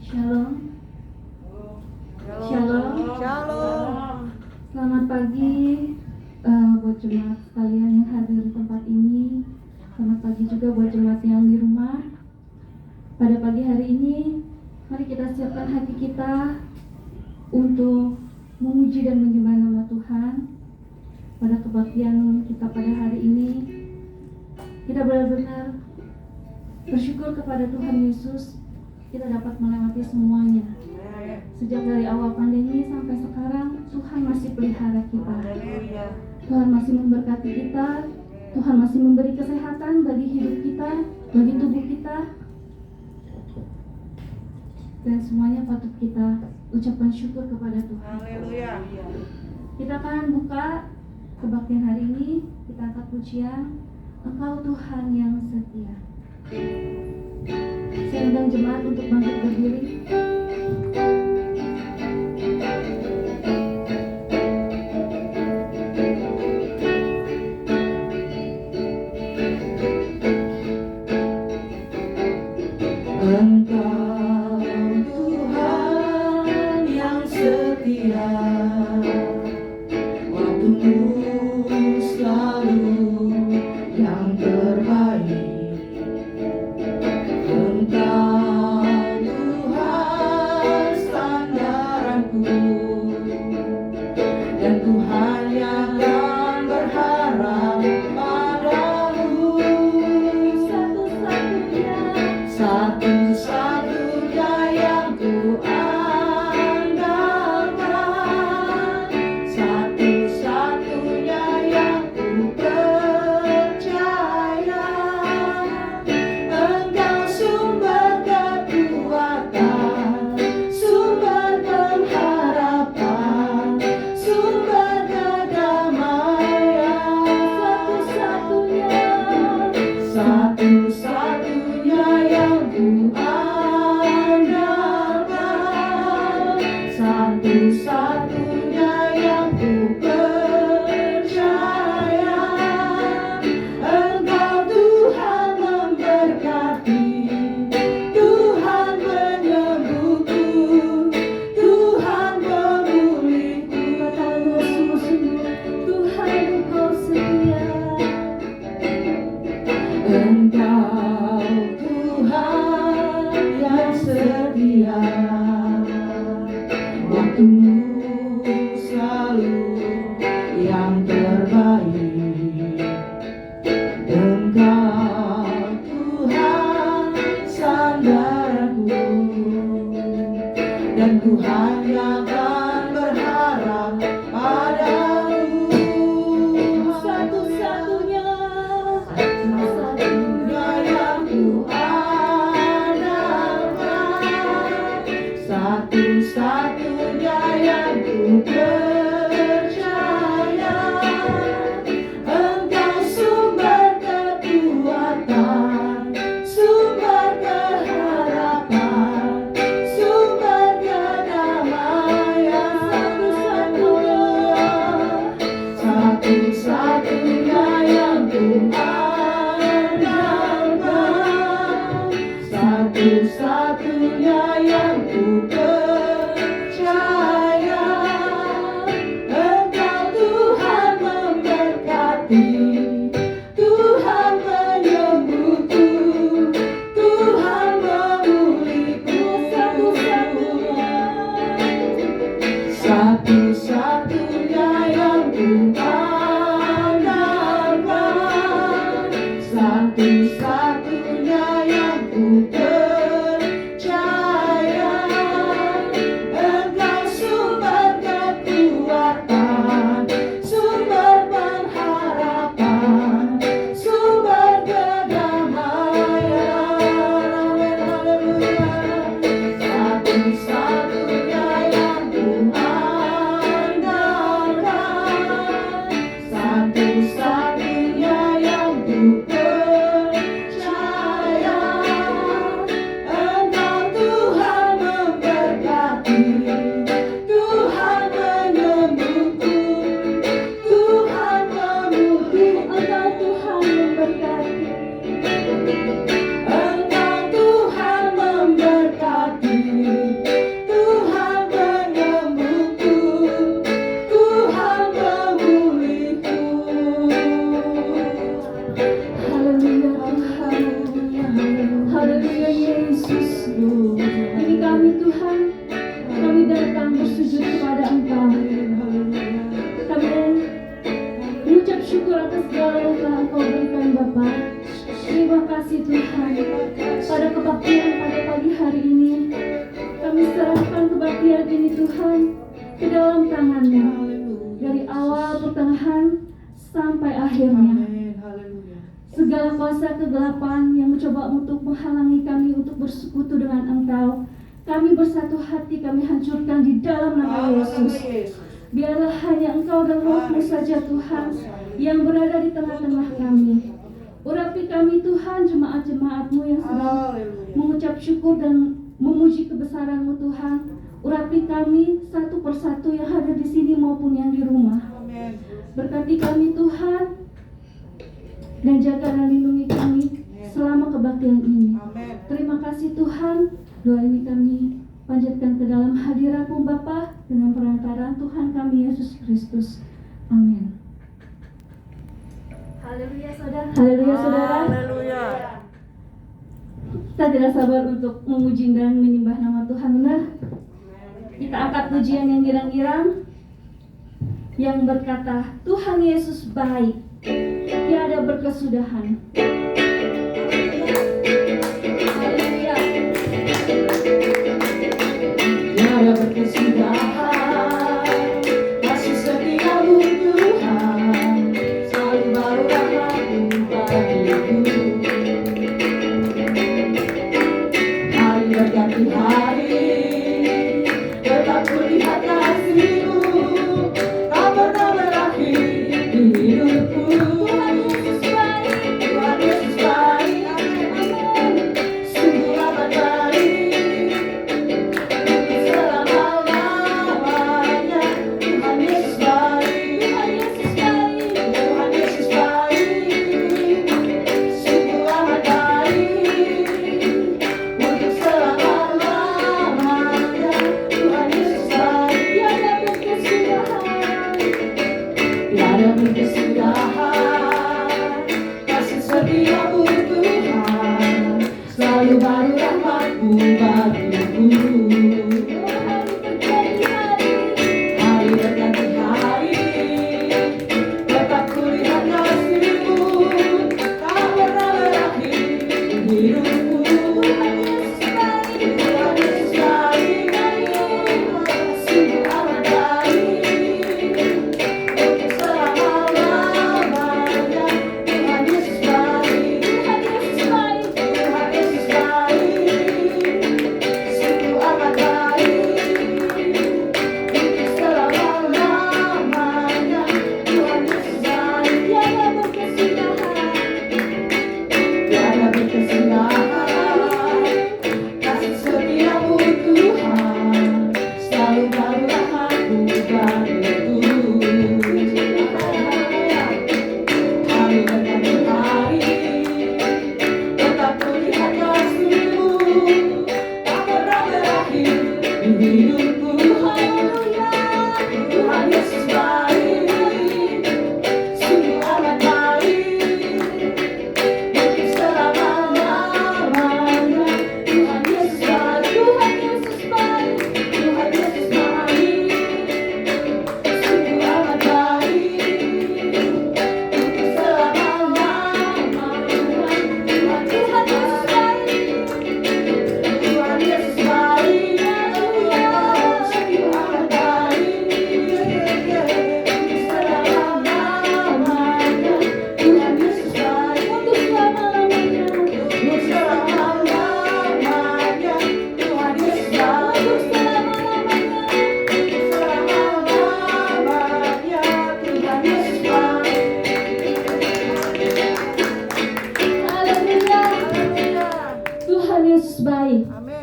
Shalom. Shalom. Shalom. Selamat pagi buat jemaat sekalian yang hadir di tempat ini. Selamat pagi juga buat jemaat yang di rumah. Pada pagi hari ini, mari kita siapkan hati kita untuk memuji dan menyembah nama Tuhan. Pada kebaktian kita pada hari ini, kita benar-benar bersyukur kepada Tuhan Yesus. Kita dapat melewati semuanya. Sejak dari awal pandemi sampai sekarang, Tuhan masih pelihara kita. Tuhan masih memberkati kita. Tuhan masih memberi kesehatan bagi hidup kita, bagi tubuh kita. Dan semuanya patut kita ucapkan syukur kepada Tuhan. Haleluya. Kita akan buka kebaktian hari ini. Kita angkat pujian, Engkau Tuhan yang setia. Saya undang jemaat untuk bangkit berdiri. Engkau Tuhan yang setia, waktumu selalu yang terbaik. Engkau Tuhan sandaranku, dan ku hanya akan berharap padamu. Satu-satunya yang ku andalkan, satu-satunya yang ku percaya. Engkau sumber kekuatan, sumber pengharapan, sumber kedamaian. Satu-satunya yang ku andalkan, satu-satunya yang ku percaya. Engkau Tuhan memberkati, Tuhan menyembuhku, Tuhan memulihku. Tuhan Engkau setia. Engkau Tuhan yang setia, waktumu selalu yang terbaik. Engkau Tuhan sandaranku, dan ku hanya akan berharap padamu. Satu-satunya yang ku andalkan, satu-satunya yang ku percaya. Engkau sumber kekuatan, sumber keharapan, sumber kedamaian. Satu-satunya yang ku andalkan, satu-satunya yang ku percaya. Engkau Tuhan memberkati, Tuhan menyembuhku, Tuhan memulihku. Satu-satunya yang ku andalkan, satu-satunya yang ku percaya. Engkau sumber kekuatan, sumber pengharapan, sumber kedamaian. Satu-satunya yang ku andalkan, satu-satunya yang ku percaya. Yesus. Ini kami Tuhan, kami datang bersujud kepada Engkau. Kami mengucap syukur atas segala yang telah Engkau berikan Bapa. Terima kasih Tuhan, pada kebaktian pada pagi hari ini kami serahkan kebaktian ini Tuhan ke dalam tangan-Mu, dari awal, pertengahan, sampai akhirnya. Segala kuasa kegelapan yang mencoba untuk menghalangi kami untuk bersekutu dengan Engkau, kami bersatu hati, kami hancurkan di dalam nama Yesus. Biarlah hanya Engkau dan Roh-Mu saja Tuhan yang berada di tengah-tengah kami. Urapi kami Tuhan, jemaat-jemaat-Mu yang sedang mengucap syukur dan memuji kebesaran-Mu Tuhan. Urapi kami satu persatu yang hadir di sini maupun yang di rumah. Berkati kami Tuhan, dan jaga dan lindungi kami selama kebaktian ini. Terima kasih Tuhan. Doa ini kami panjatkan ke dalam hadirat-Mu Bapa dengan perantaraan Tuhan kami Yesus Kristus. Amin. Haleluya saudara. Haleluya saudara. Haleluya. Kita tidak sabar untuk memuji dan menyembah nama Tuhan. Benar? Kita angkat pujian yang girang-girang yang berkata, Tuhan Yesus baik, tiada berkesudahan. Haleluya. Tiada berkesudahan, kasih setia-Mu Tuhan, selalu baru rahmat-Mu bagiku. Hari berganti hari, tetap kulihat kasih-Mu, tak pernah berakhir di hidupku. Tuhan Yesus baik, Tuhan Yesus baik, sungguh amat baik. Selama-lamanya Tuhan Yesus baik, Tuhan Yesus baik, Tuhan Yesus baik, sungguh amat baik. Untuk selama-lamanya Tuhan Yesus baik, tiada berkesudahan, tiada berkesudahan, kasih setia-Mu Tuhan, selalu baru rahmat-Mu bagiku. Hari berganti hari, tetap kulihat kasih-Mu, tak pernah berakhir di hidupku. Tuhan Yesus baik, Tuhan Yesus baik, sungguh amat baik. Untuk selama-lamanya Tuhan Yesus baik, Tuhan Yesus baik, Tuhan Yesus baik, sungguh amat baik. Untuk selama-lamanya Tuhan Yesus baik, tiada berkesudahan, kasih setia-Mu Tuhan, selalu baru rahmat-Mu bagiku. Hari berganti hari, tetap kulihat kasih-Mu, tak pernah berakhir di hidupku. Haleluya, Tuhan Yesus baik, sungguh amat baik. Untuk selama-lamanya Tuhan Yesus baik, Tuhan Yesus baik, Tuhan Yesus baik, sungguh amat baik. Untuk selama-lamanya Tuhan Yesus baik, Tuhan Yesus baik, sungguh amat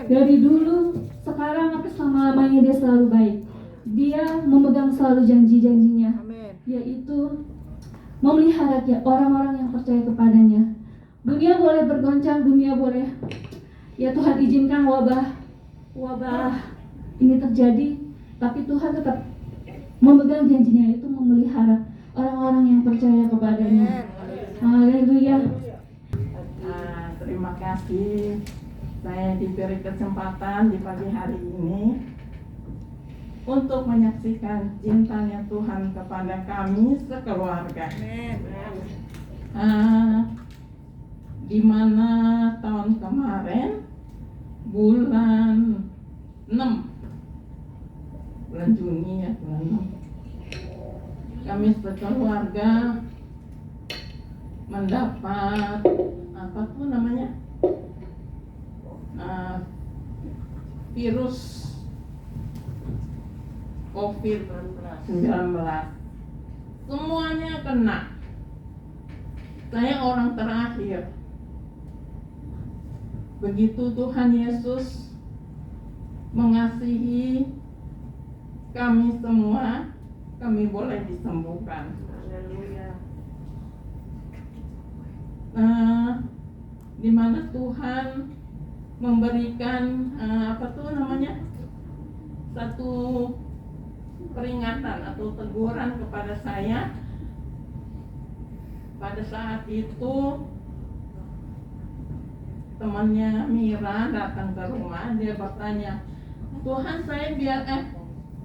Dari dulu, sekarang, sampai selama-lamanya Dia selalu baik. Dia memegang selalu janji-janjinya, yaitu memelihara orang-orang yang percaya kepadanya. Dunia boleh bergoncang, dunia boleh, ya Tuhan izinkan wabah ini terjadi, tapi Tuhan tetap memegang janjinya, yaitu memelihara orang-orang yang percaya kepadanya. Haleluya. Terima kasih Saya diberi kesempatan di pagi hari ini untuk menyaksikan cintanya Tuhan kepada kami sekeluarga. Di mana tahun kemarin bulan 6, bulan Juni ya, bulan 6, kami sekeluarga mendapat apa tuh namanya, virus COVID-19. Semuanya kena. Saya orang terakhir. Begitu Tuhan Yesus mengasihi kami semua, kami boleh disembuhkan. Di mana Tuhan memberikan apa tuh namanya, satu peringatan atau teguran kepada saya. Pada saat itu temannya Mira datang ke rumah, dia bertanya, Tuhan,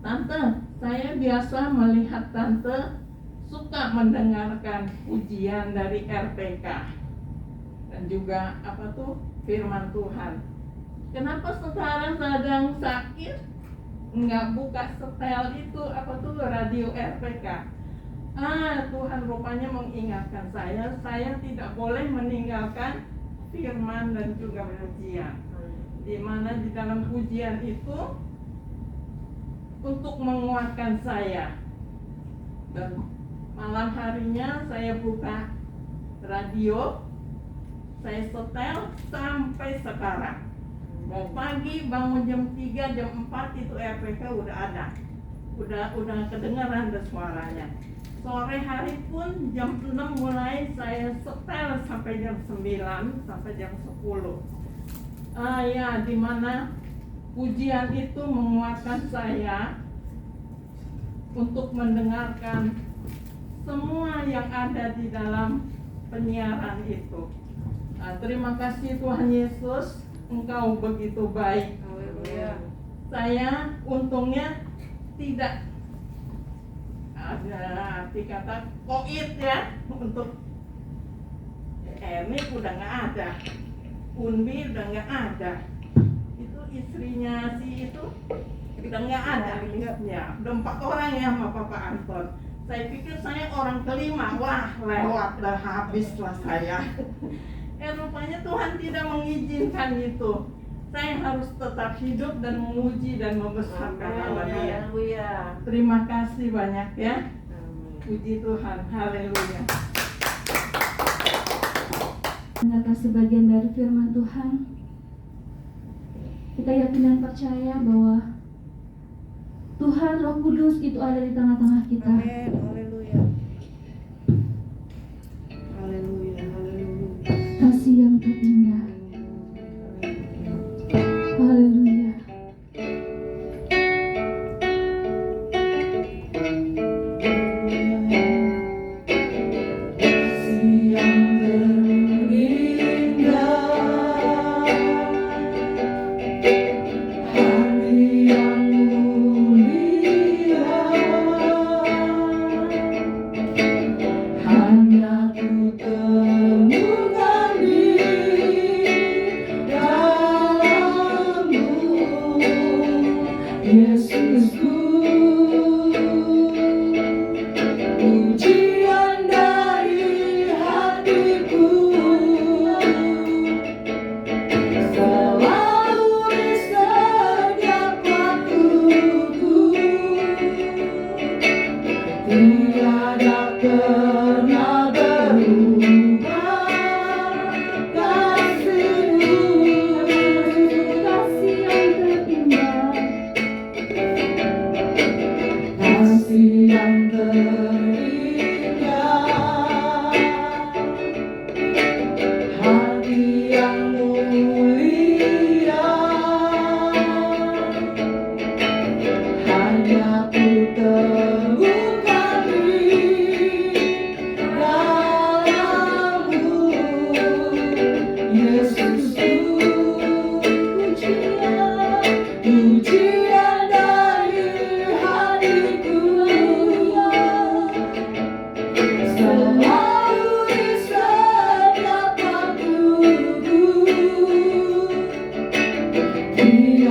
Tante, saya biasa melihat Tante suka mendengarkan pujian dari RPK dan juga apa tuh firman Tuhan. Kenapa sekarang sedang sakit nggak buka setel itu apa tuh radio RPK? Tuhan rupanya mengingatkan saya tidak boleh meninggalkan firman dan juga pujian. Di mana di dalam pujian itu untuk menguatkan saya. Dan malam harinya saya buka radio, saya setel sampai sekarang. Mau pagi bangun jam 3, jam 4 itu RPK udah ada. Udah kedengaran ada suaranya. Sore hari pun jam 6 mulai saya setel sampai jam 9, sampai jam 10. Di mana pujian itu menguatkan saya untuk mendengarkan semua yang ada di dalam penyiaran itu. Terima kasih Tuhan Yesus, Engkau begitu baik. Saya untungnya tidak ada arti kata koit ya, untuk ini udah nggak ada, Unbi udah nggak ada, itu istrinya si itu udah nggak ada ya, udah 4 orang ya sama Papa Anton. Saya pikir saya orang kelima, wah lewat dah, habislah saya. Rupanya Tuhan tidak mengizinkan itu. Saya harus tetap hidup dan memuji dan membesarkan nama Dia. Terima kasih banyak ya. Puji Tuhan, haleluya. Mendengarkan sebagian dari firman Tuhan, kita yakin dan percaya bahwa Tuhan Roh Kudus itu ada di tengah-tengah kita. Kasih yang terindah. Haleluya.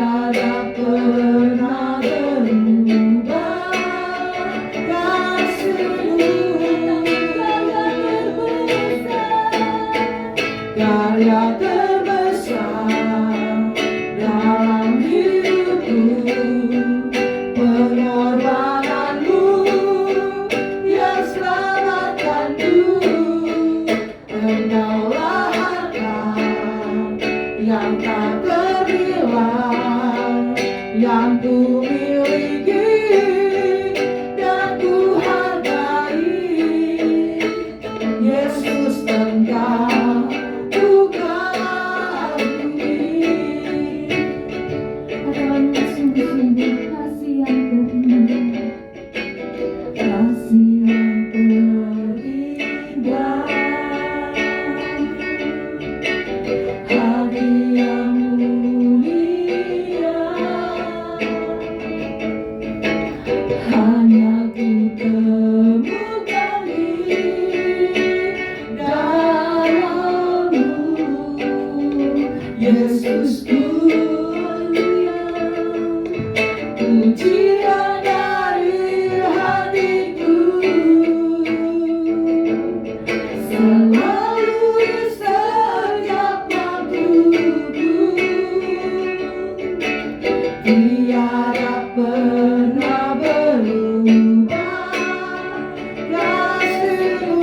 tiada pernah berubah. Kasih-Mu karya terbesar dalam hidupku, pengorbanan-Mu yang selamatkanku. Engkaulah harta yang tak ternilai, yang ku miliki dan ku hargai. Yesus, Engkau ku kagumi. Katakan sungguh-sungguh kasih yang terindah, Kasih yang terindah, hati yang mulia, hanya ku temukan di dalam-Mu. Yesusku, pujian dari hatiku, selalu di setiap waktuku, tiada pernah berubah. Kasih-Mu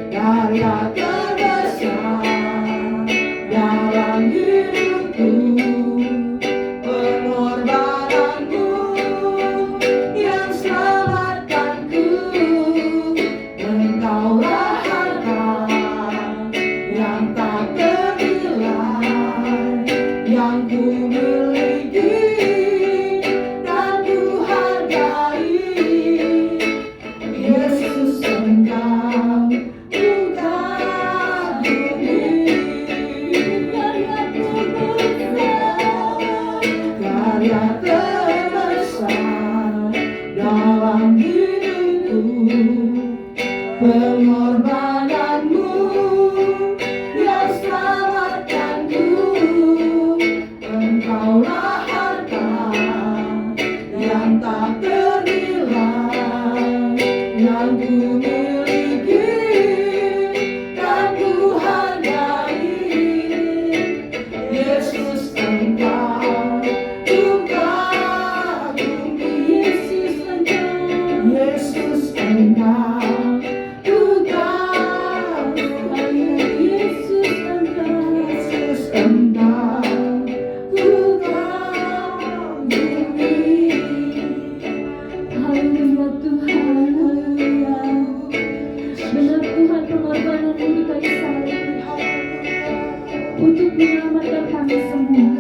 karya terbesar dalam hidupku, pengorbanan-Mu yang selamatkanku. Engkaulah harta yang tak ternilai, yang ku miliki dan ku hargai. Yesus, Engkau ku kagumi. Karya terbesar dalam hidupku, pengorbanan-Mu yang selamatkanku. Engkaulah harta yang tak ternilai, yang ku miliki dan ku hargai. Yesus, Engkau ku kagumi. Yesus, Engkau ku kagumi. Yesus, Engkau ku kagumi. haleluya Tuhan, haleluya. Benar Tuhan, pengorbanan-Mu di kayu salib untuk menyelamatkan kami semua.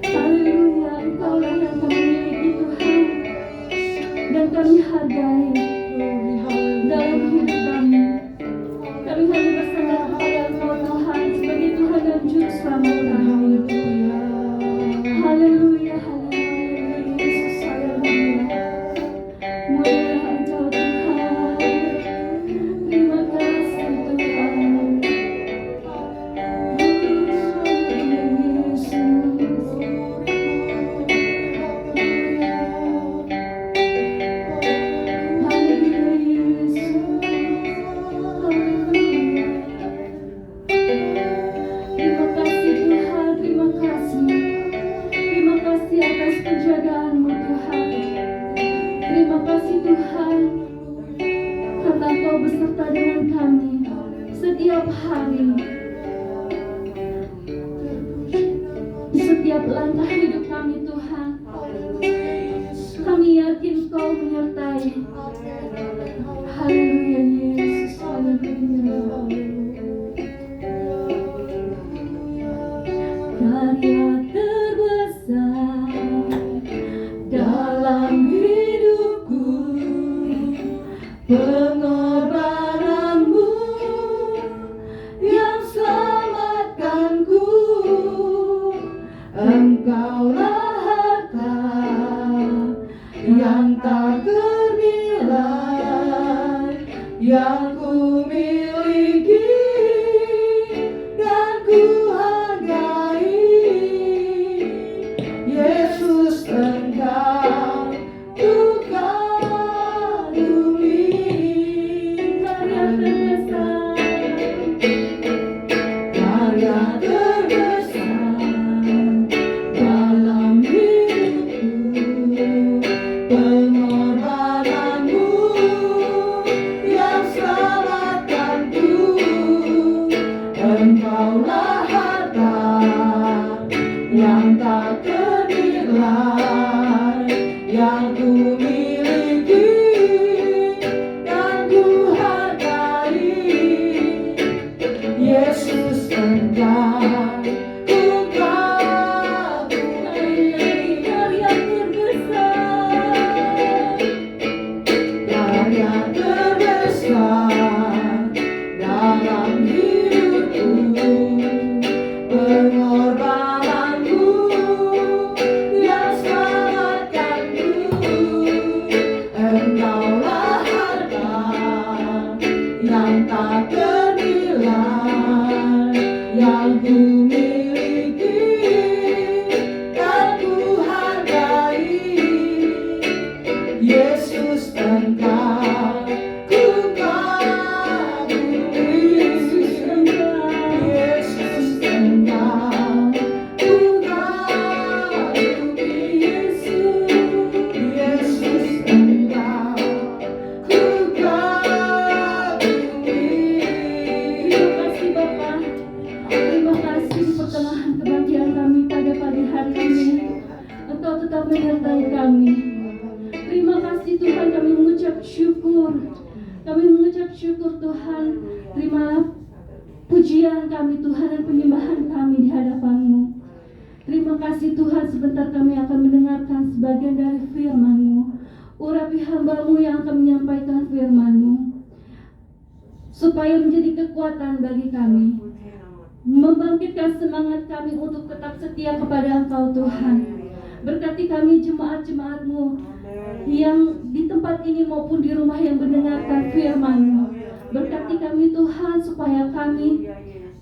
Haleluya, Engkaulah yang kami miliki Tuhan, dan kami hargai dalam hidup kami. Kami hanya bersandar kepada Engkau Tuhan sebagai Tuhan dan Juru Selamat kami. Haleluya, haleluya, Yesus, haleluya. Mulialah Engkau Tuhan. Terima kasih Tuhan. Setiap hari, di setiap langkah hidup kami Tuhan, kami yakin Kau menyertai. Haleluya Yesus, haleluya. Karya terbesar dalam hidupku, Pengorbanan-Mu yang selamatkanku. Engkaulah harta yang tak ternilai, menyertai kami. Terima kasih Tuhan, kami mengucap syukur. Kami mengucap syukur Tuhan. Terima pujian kami Tuhan dan penyembahan kami di hadapan-Mu. Terima kasih Tuhan, sebentar kami akan mendengarkan sebagian dari firman-Mu. Urapi hamba-Mu yang akan menyampaikan firman-Mu, supaya menjadi kekuatan bagi kami, membangkitkan semangat kami untuk tetap setia kepada Engkau Tuhan. Berkati kami jemaat-jemaat-Mu yang di tempat ini maupun di rumah yang mendengarkan firman-Mu. Berkati kami Tuhan, supaya kami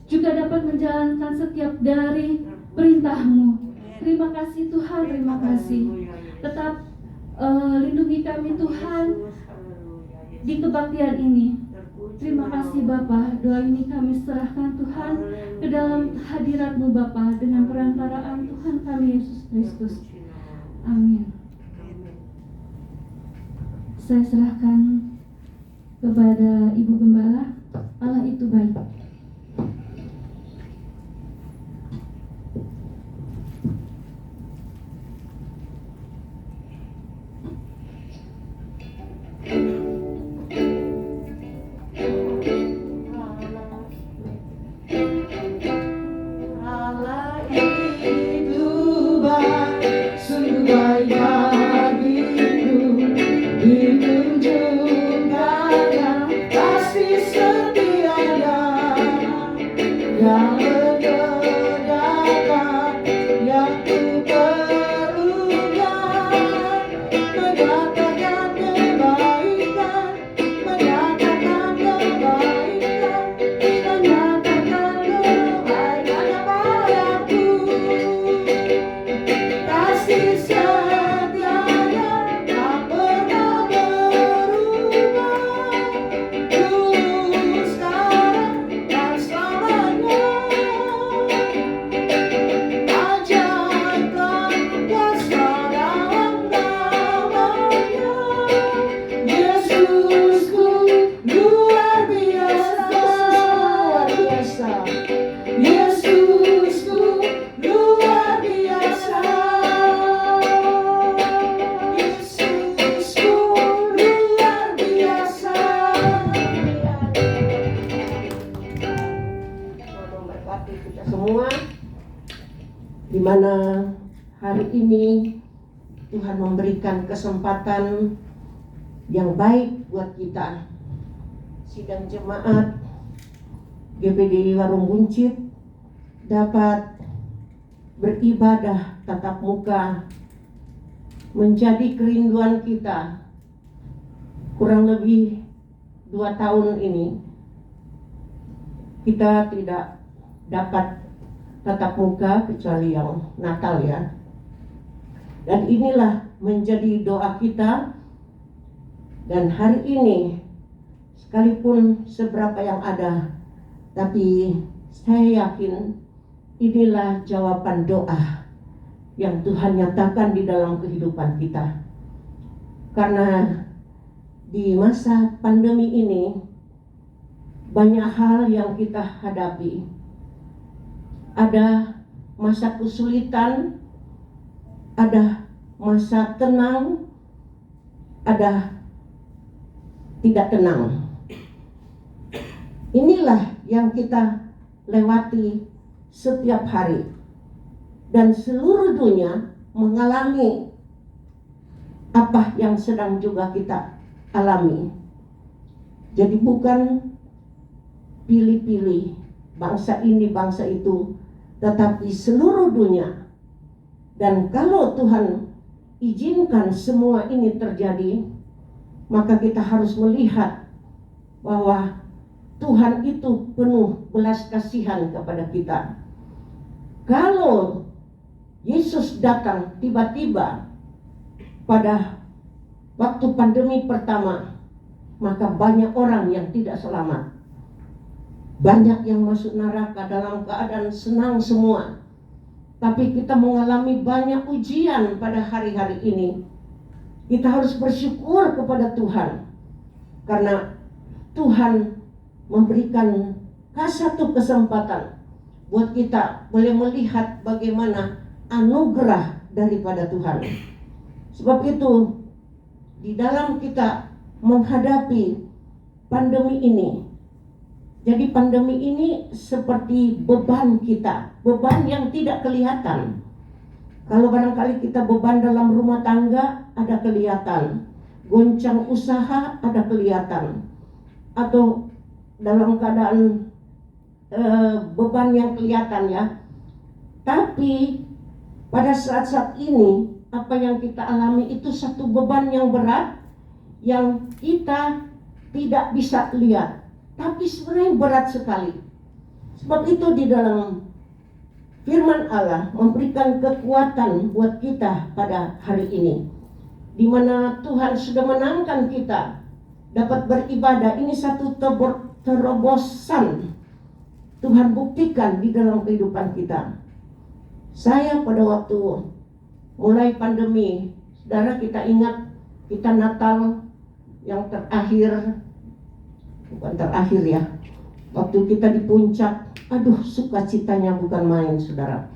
juga dapat menjalankan setiap dari perintah-Mu. Terima kasih Tuhan, terima kasih. Tetap lindungi kami Tuhan di kebaktian ini. Terima kasih Bapa. Doa ini kami serahkan Tuhan ke dalam hadirat-Mu Bapa, dengan perantaraan Tuhan kami Yesus Kristus. Amin. Saya serahkan kepada Ibu Gembala. Allah itu baik. Allah itu baik, sungguh baik bagiku, ditunjukkan kasih setianya yang menegakkan yang ku perlukan, menyatakan kebaikan, menyatakan kebaikan, menyatakan kebaikan padaku. Kasih setianya tak pernah berubah, dulu sekarang dan selamanya. Ajarkan kuasa dalam namanya, Yesusku luar biasa. Yesusku luar biasa. Yesusku luar biasa. Memberkati kita semua, di mana hari ini Tuhan memberikan kesempatan yang baik buat kita. Sidang jemaat GPD Warung Buncit dapat beribadah tatap muka, menjadi kerinduan kita. Kurang lebih 2 tahun ini kita tidak dapat tatap muka kecuali yang Natal ya. Dan inilah menjadi doa kita. Dan hari ini, sekalipun seberapa yang ada, tapi saya yakin inilah jawaban doa yang Tuhan nyatakan di dalam kehidupan kita. Karena di masa pandemi ini banyak hal yang kita hadapi. Ada masa kesulitan, ada masa tenang, ada tidak tenang. Inilah yang kita lewati setiap hari. Dan seluruh dunia mengalami apa yang sedang juga kita alami. Jadi bukan pilih-pilih bangsa ini, bangsa itu, tetapi seluruh dunia. Dan kalau Tuhan izinkan semua ini terjadi, maka kita harus melihat bahwa Tuhan itu penuh belas kasihan kepada kita. Kalau Yesus datang tiba-tiba pada waktu pandemi pertama, maka banyak orang yang tidak selamat. Banyak yang masuk neraka dalam keadaan senang semua. Tapi kita mengalami banyak ujian pada hari-hari ini. Kita harus bersyukur kepada Tuhan, karena Tuhan memberikan satu kesempatan buat kita boleh melihat bagaimana anugerah daripada Tuhan. Sebab itu, di dalam kita menghadapi pandemi ini, jadi pandemi ini seperti beban kita, beban yang tidak kelihatan. Kalau barangkali kita beban dalam rumah tangga, ada kelihatan. Goncang usaha, ada kelihatan. Atau dalam keadaan beban yang kelihatan ya. Tapi pada saat-saat ini, apa yang kita alami itu satu beban yang berat, yang kita tidak bisa lihat. Tapi sebenarnya berat sekali. Sebab itu di dalam firman Allah memberikan kekuatan buat kita pada hari ini, di mana Tuhan sudah menangkan kita dapat beribadah. Ini satu terobosan Tuhan buktikan di dalam kehidupan kita. Saya pada waktu mulai pandemi, saudara, kita ingat kita Natal yang terakhir, bukan terakhir ya, waktu kita di puncak, aduh sukacitanya bukan main, saudara.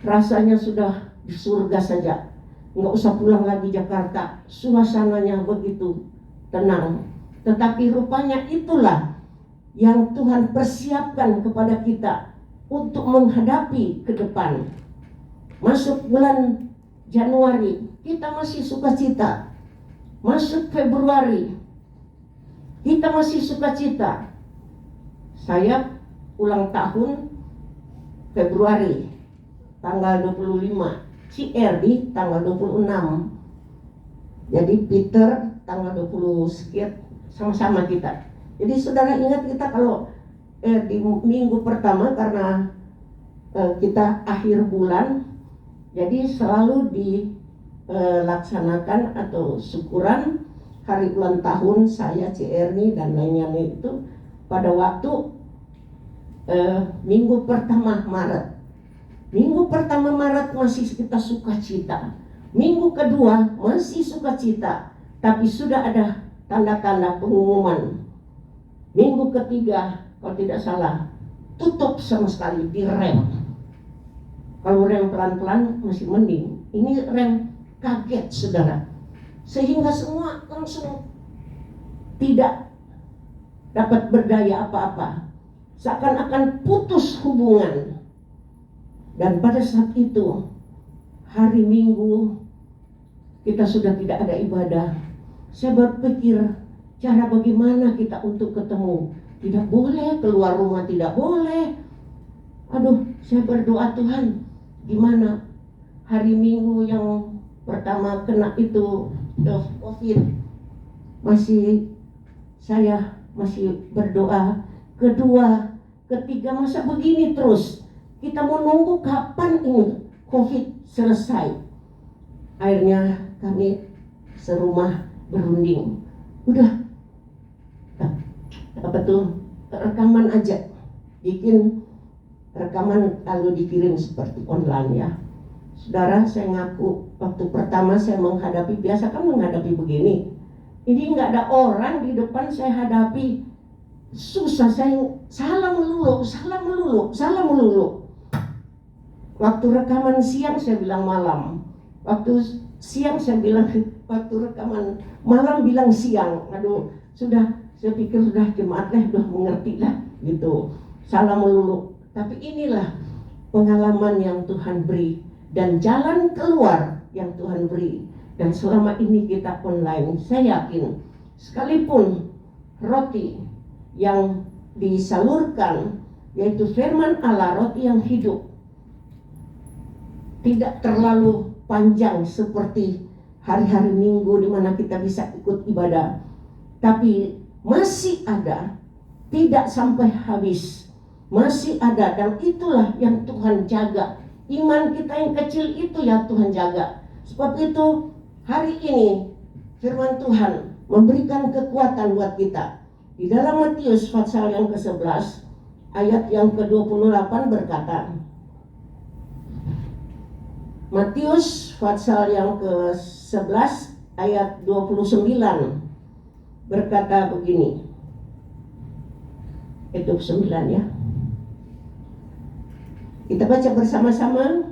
Rasanya sudah di surga saja, nggak usah pulang lagi Jakarta, suasananya begitu tenang. Tetapi rupanya itulah yang Tuhan persiapkan kepada kita untuk menghadapi ke depan. Masuk bulan Januari, kita masih sukacita. Masuk Februari, kita masih sukacita. Saya ulang tahun Februari tanggal 25, CR di tanggal 26. Jadi Peter tanggal 20 sekian, sama-sama kita. Jadi saudara ingat kita kalau di minggu pertama, karena kita akhir bulan, jadi selalu dilaksanakan atau syukuran hari ulang tahun saya, Erni dan lainnya itu pada waktu minggu pertama Maret. Minggu pertama Maret masih kita sukacita. Minggu kedua masih sukacita, tapi sudah ada tanda-tanda pengumuman. Minggu ketiga, kalau tidak salah, tutup sama sekali, direm. Kalau rem pelan-pelan masih mending. Ini rem kaget, saudara. Sehingga semua langsung tidak dapat berdaya apa-apa. Seakan-akan putus hubungan. Dan pada saat itu, hari Minggu, kita sudah tidak ada ibadah. Saya berpikir, cara bagaimana kita untuk ketemu? Tidak boleh, keluar rumah tidak boleh. Aduh, saya berdoa, Tuhan, gimana hari Minggu yang pertama kena itu COVID, saya masih berdoa. Kedua, ketiga, masa begini terus? Kita mau nunggu kapan ini COVID selesai? Akhirnya kami serumah berunding, udah apa tuh, rekaman aja, bikin rekaman lalu dikirim seperti online ya. Saudara, saya ngaku waktu pertama saya menghadapi, biasa kan menghadapi begini, ini nggak ada orang di depan saya hadapi, susah, saya salah melulu. Waktu rekaman siang saya bilang malam, waktu siang saya bilang, waktu rekaman malam bilang siang. Aduh, sudah, saya pikir sudah jemaat udah mengerti lah gitu, salah melulu. Tapi inilah pengalaman yang Tuhan beri dan jalan keluar yang Tuhan beri. Dan selama ini kita online, saya yakin sekalipun roti yang disalurkan yaitu firman Allah, roti yang hidup, tidak terlalu panjang seperti hari-hari Minggu di mana kita bisa ikut ibadah, tapi masih ada, tidak sampai habis, masih ada. Dan itulah yang Tuhan jaga. Iman kita yang kecil itu ya Tuhan jaga. Sebab itu hari ini firman Tuhan memberikan kekuatan buat kita. Di dalam Matius pasal yang ke-11 ayat yang ke-28 berkata, Matius pasal yang ke-11 ayat 29 berkata begini. Itu 9 ya. Kita baca bersama-sama.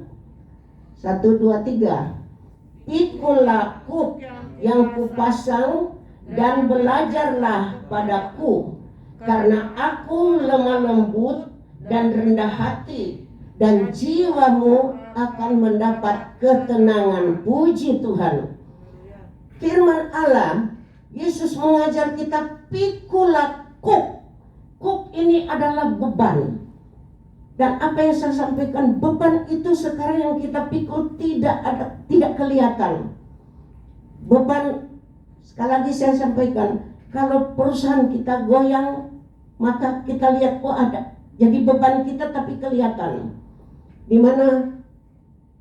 1, 2, 3. Pikulah kuk yang kupasang dan belajarlah padaku, karena aku lemah lembut dan rendah hati, dan jiwamu akan mendapat ketenangan. Puji Tuhan. Firman Allah, Yesus mengajar kita pikulah kuk. Kuk ini adalah beban. Dan apa yang saya sampaikan, beban itu sekarang yang kita pikul tidak kelihatan. Beban, sekali lagi saya sampaikan, kalau perusahaan kita goyang, maka kita lihat, oh ada. Jadi beban kita tapi kelihatan. Di mana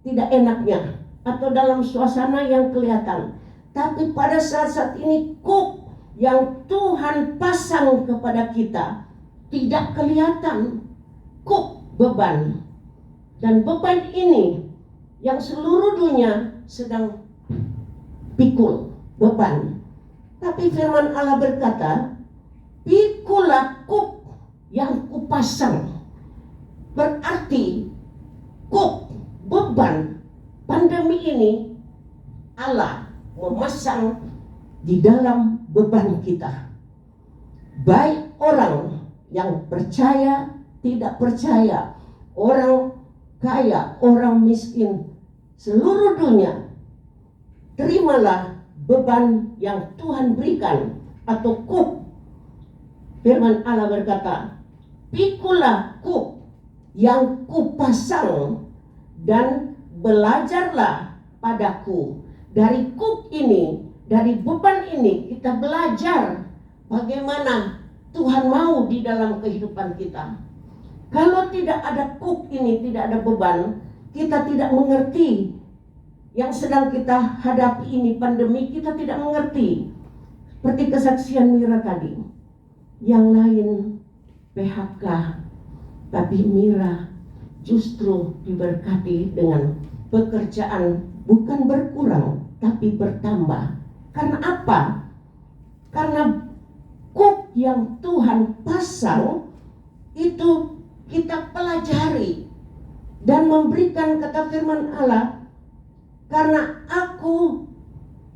tidak enaknya, atau dalam suasana yang kelihatan. Tapi pada saat-saat ini, kuk yang Tuhan pasang kepada kita tidak kelihatan. Kuk beban. Dan beban ini yang seluruh dunia sedang pikul beban. Tapi firman Allah berkata, pikulah kuk yang kupasang. Berarti kuk beban pandemi ini Allah memasang di dalam beban kita. Baik orang yang percaya, tidak percaya, orang kaya, orang miskin, seluruh dunia, terimalah beban yang Tuhan berikan atau kuk. Firman Allah berkata, pikulah kuk yang kupasang dan belajarlah padaku. Dari kuk ini, dari beban ini, kita belajar bagaimana Tuhan mau di dalam kehidupan kita. Kalau tidak ada kuk ini, tidak ada beban, kita tidak mengerti yang sedang kita hadapi ini, pandemi, kita tidak mengerti. Seperti kesaksian Mira tadi, yang lain PHK, tapi Mira justru diberkati dengan pekerjaan bukan berkurang, tapi bertambah. Karena apa? Karena kuk yang Tuhan pasang itu kita pelajari dan memberikan, kata firman Allah, karena aku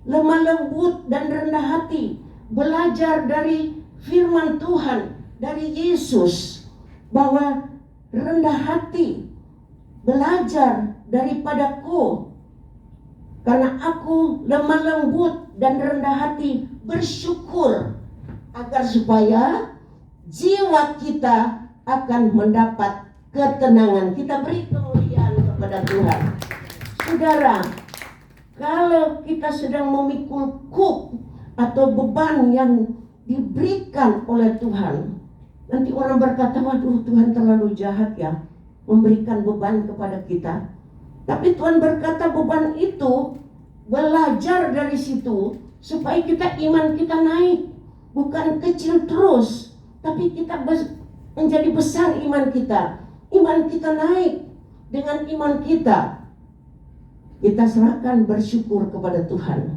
lemah lembut dan rendah hati, belajar dari firman Tuhan, dari Yesus, bahwa rendah hati, belajar daripadaku, karena aku lemah lembut dan rendah hati, bersyukur, agar supaya jiwa kita akan mendapat ketenangan. Kita beri kemuliaan kepada Tuhan. Saudara, kalau kita sedang memikul kuk atau beban yang diberikan oleh Tuhan, nanti orang berkata, waduh, Tuhan terlalu jahat ya memberikan beban kepada kita. Tapi Tuhan berkata beban itu, belajar dari situ supaya kita iman kita naik, bukan kecil terus, tapi kita menjadi besar iman kita. Iman kita naik. Dengan iman kita serahkan, bersyukur kepada Tuhan.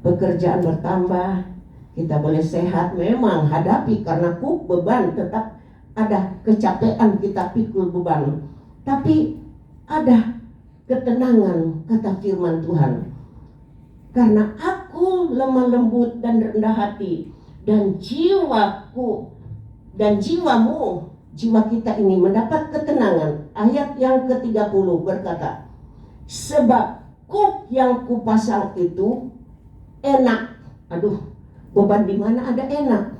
Pekerjaan bertambah, kita boleh sehat, memang hadapi karena kuk beban, tetap ada kecapean, kita pikul beban. Tapi ada ketenangan, kata firman Tuhan. Karena aku lemah lembut dan rendah hati, dan jiwaku dan jiwamu, jiwa kita ini mendapat ketenangan. Ayat yang ke-30 berkata, sebab kuk yang kupasang itu enak. Aduh, beban di mana ada enak?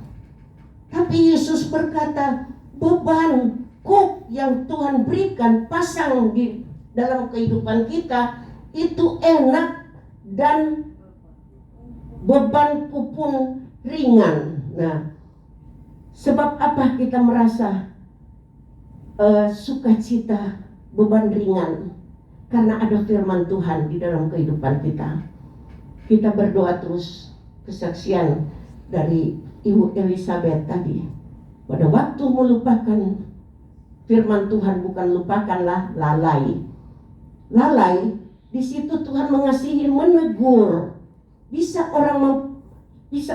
Tapi Yesus berkata, beban kuk yang Tuhan berikan, pasang di dalam kehidupan kita, itu enak dan bebanku pun ringan. Nah, sebab apa kita merasa sukacita, beban ringan? Karena ada firman Tuhan di dalam kehidupan kita. Kita berdoa terus, kesaksian dari Ibu Elizabeth tadi. Pada waktu melupakan firman Tuhan, bukan lupakanlah, lalai. Lalai, di situ Tuhan mengasihi, menegur. Bisa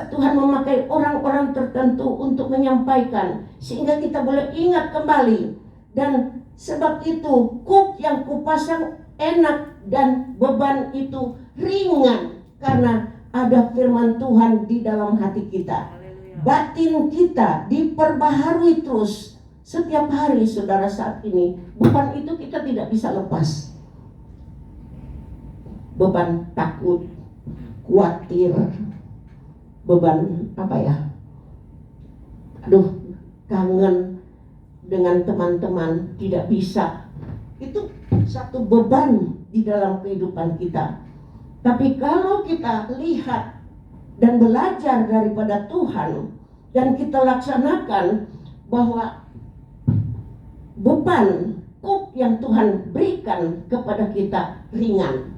Tuhan memakai orang-orang tertentu untuk menyampaikan, sehingga kita boleh ingat kembali. Dan sebab itu kuk yang kupasang enak dan beban itu ringan karena ada firman Tuhan di dalam hati kita. Batin kita diperbaharui terus setiap hari, saudara. Saat ini beban itu kita tidak bisa lepas. Beban takut, khawatir, beban kangen dengan teman-teman, tidak bisa. Itu satu beban di dalam kehidupan kita. Tapi kalau kita lihat dan belajar daripada Tuhan dan kita laksanakan bahwa beban yang Tuhan berikan kepada kita ringan,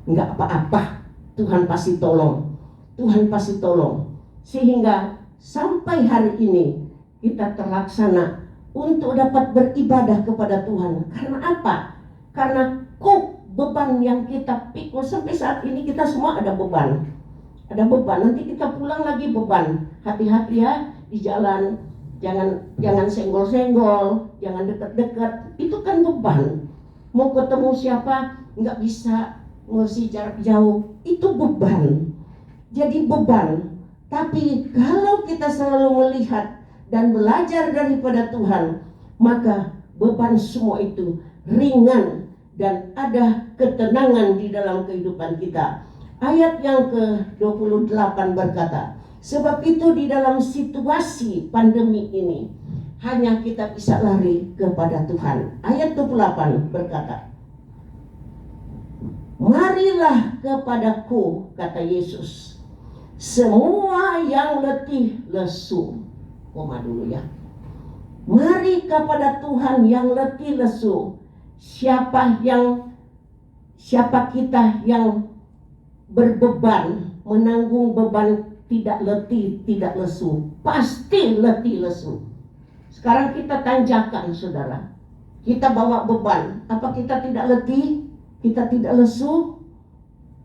nggak apa-apa, Tuhan pasti tolong, Tuhan pasti tolong. Sehingga sampai hari ini kita terlaksana untuk dapat beribadah kepada Tuhan. Karena apa? Karena beban yang kita pikul sampai saat ini, kita semua ada beban. Ada beban, nanti kita pulang lagi beban. Hati-hati ya di jalan, jangan senggol-senggol, jangan dekat-dekat. Itu kan beban. Mau ketemu siapa nggak bisa, mesti jarak jauh. Itu beban. Jadi beban. Tapi kalau kita selalu melihat dan belajar daripada Tuhan, maka beban semua itu ringan dan ada ketenangan di dalam kehidupan kita. Ayat yang ke-28 berkata, sebab itu di dalam situasi pandemi ini hanya kita bisa lari kepada Tuhan. Ayat 28 berkata, marilah kepadaku, kata Yesus, semua yang letih lesu. Koma dulu ya. Mari kepada Tuhan yang letih lesu. Siapa kita yang berbeban, menanggung beban, tidak letih, tidak lesu. Pasti letih lesu. Sekarang kita tanjakan, saudara. Kita bawa beban. Apa kita tidak letih? Kita tidak lesu?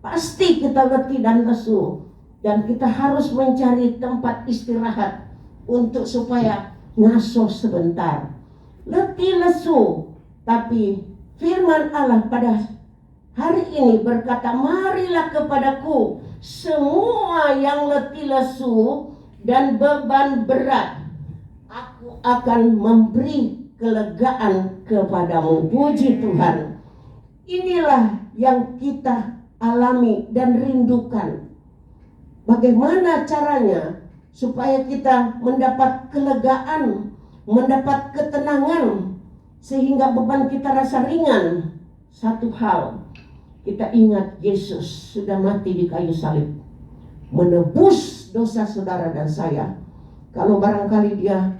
Pasti kita letih dan lesu. Dan kita harus mencari tempat istirahat untuk supaya ngaso sebentar. Letih lesu. Tapi firman Allah pada hari ini berkata, marilah kepadaku semua yang letih lesu dan beban berat, aku akan memberi kelegaan kepadamu. Puji Tuhan. Inilah yang kita alami dan rindukan. Bagaimana caranya supaya kita mendapat kelegaan, mendapat ketenangan, sehingga beban kita rasa ringan? Satu hal, kita ingat Yesus sudah mati di kayu salib, menebus dosa saudara dan saya. Kalau barangkali dia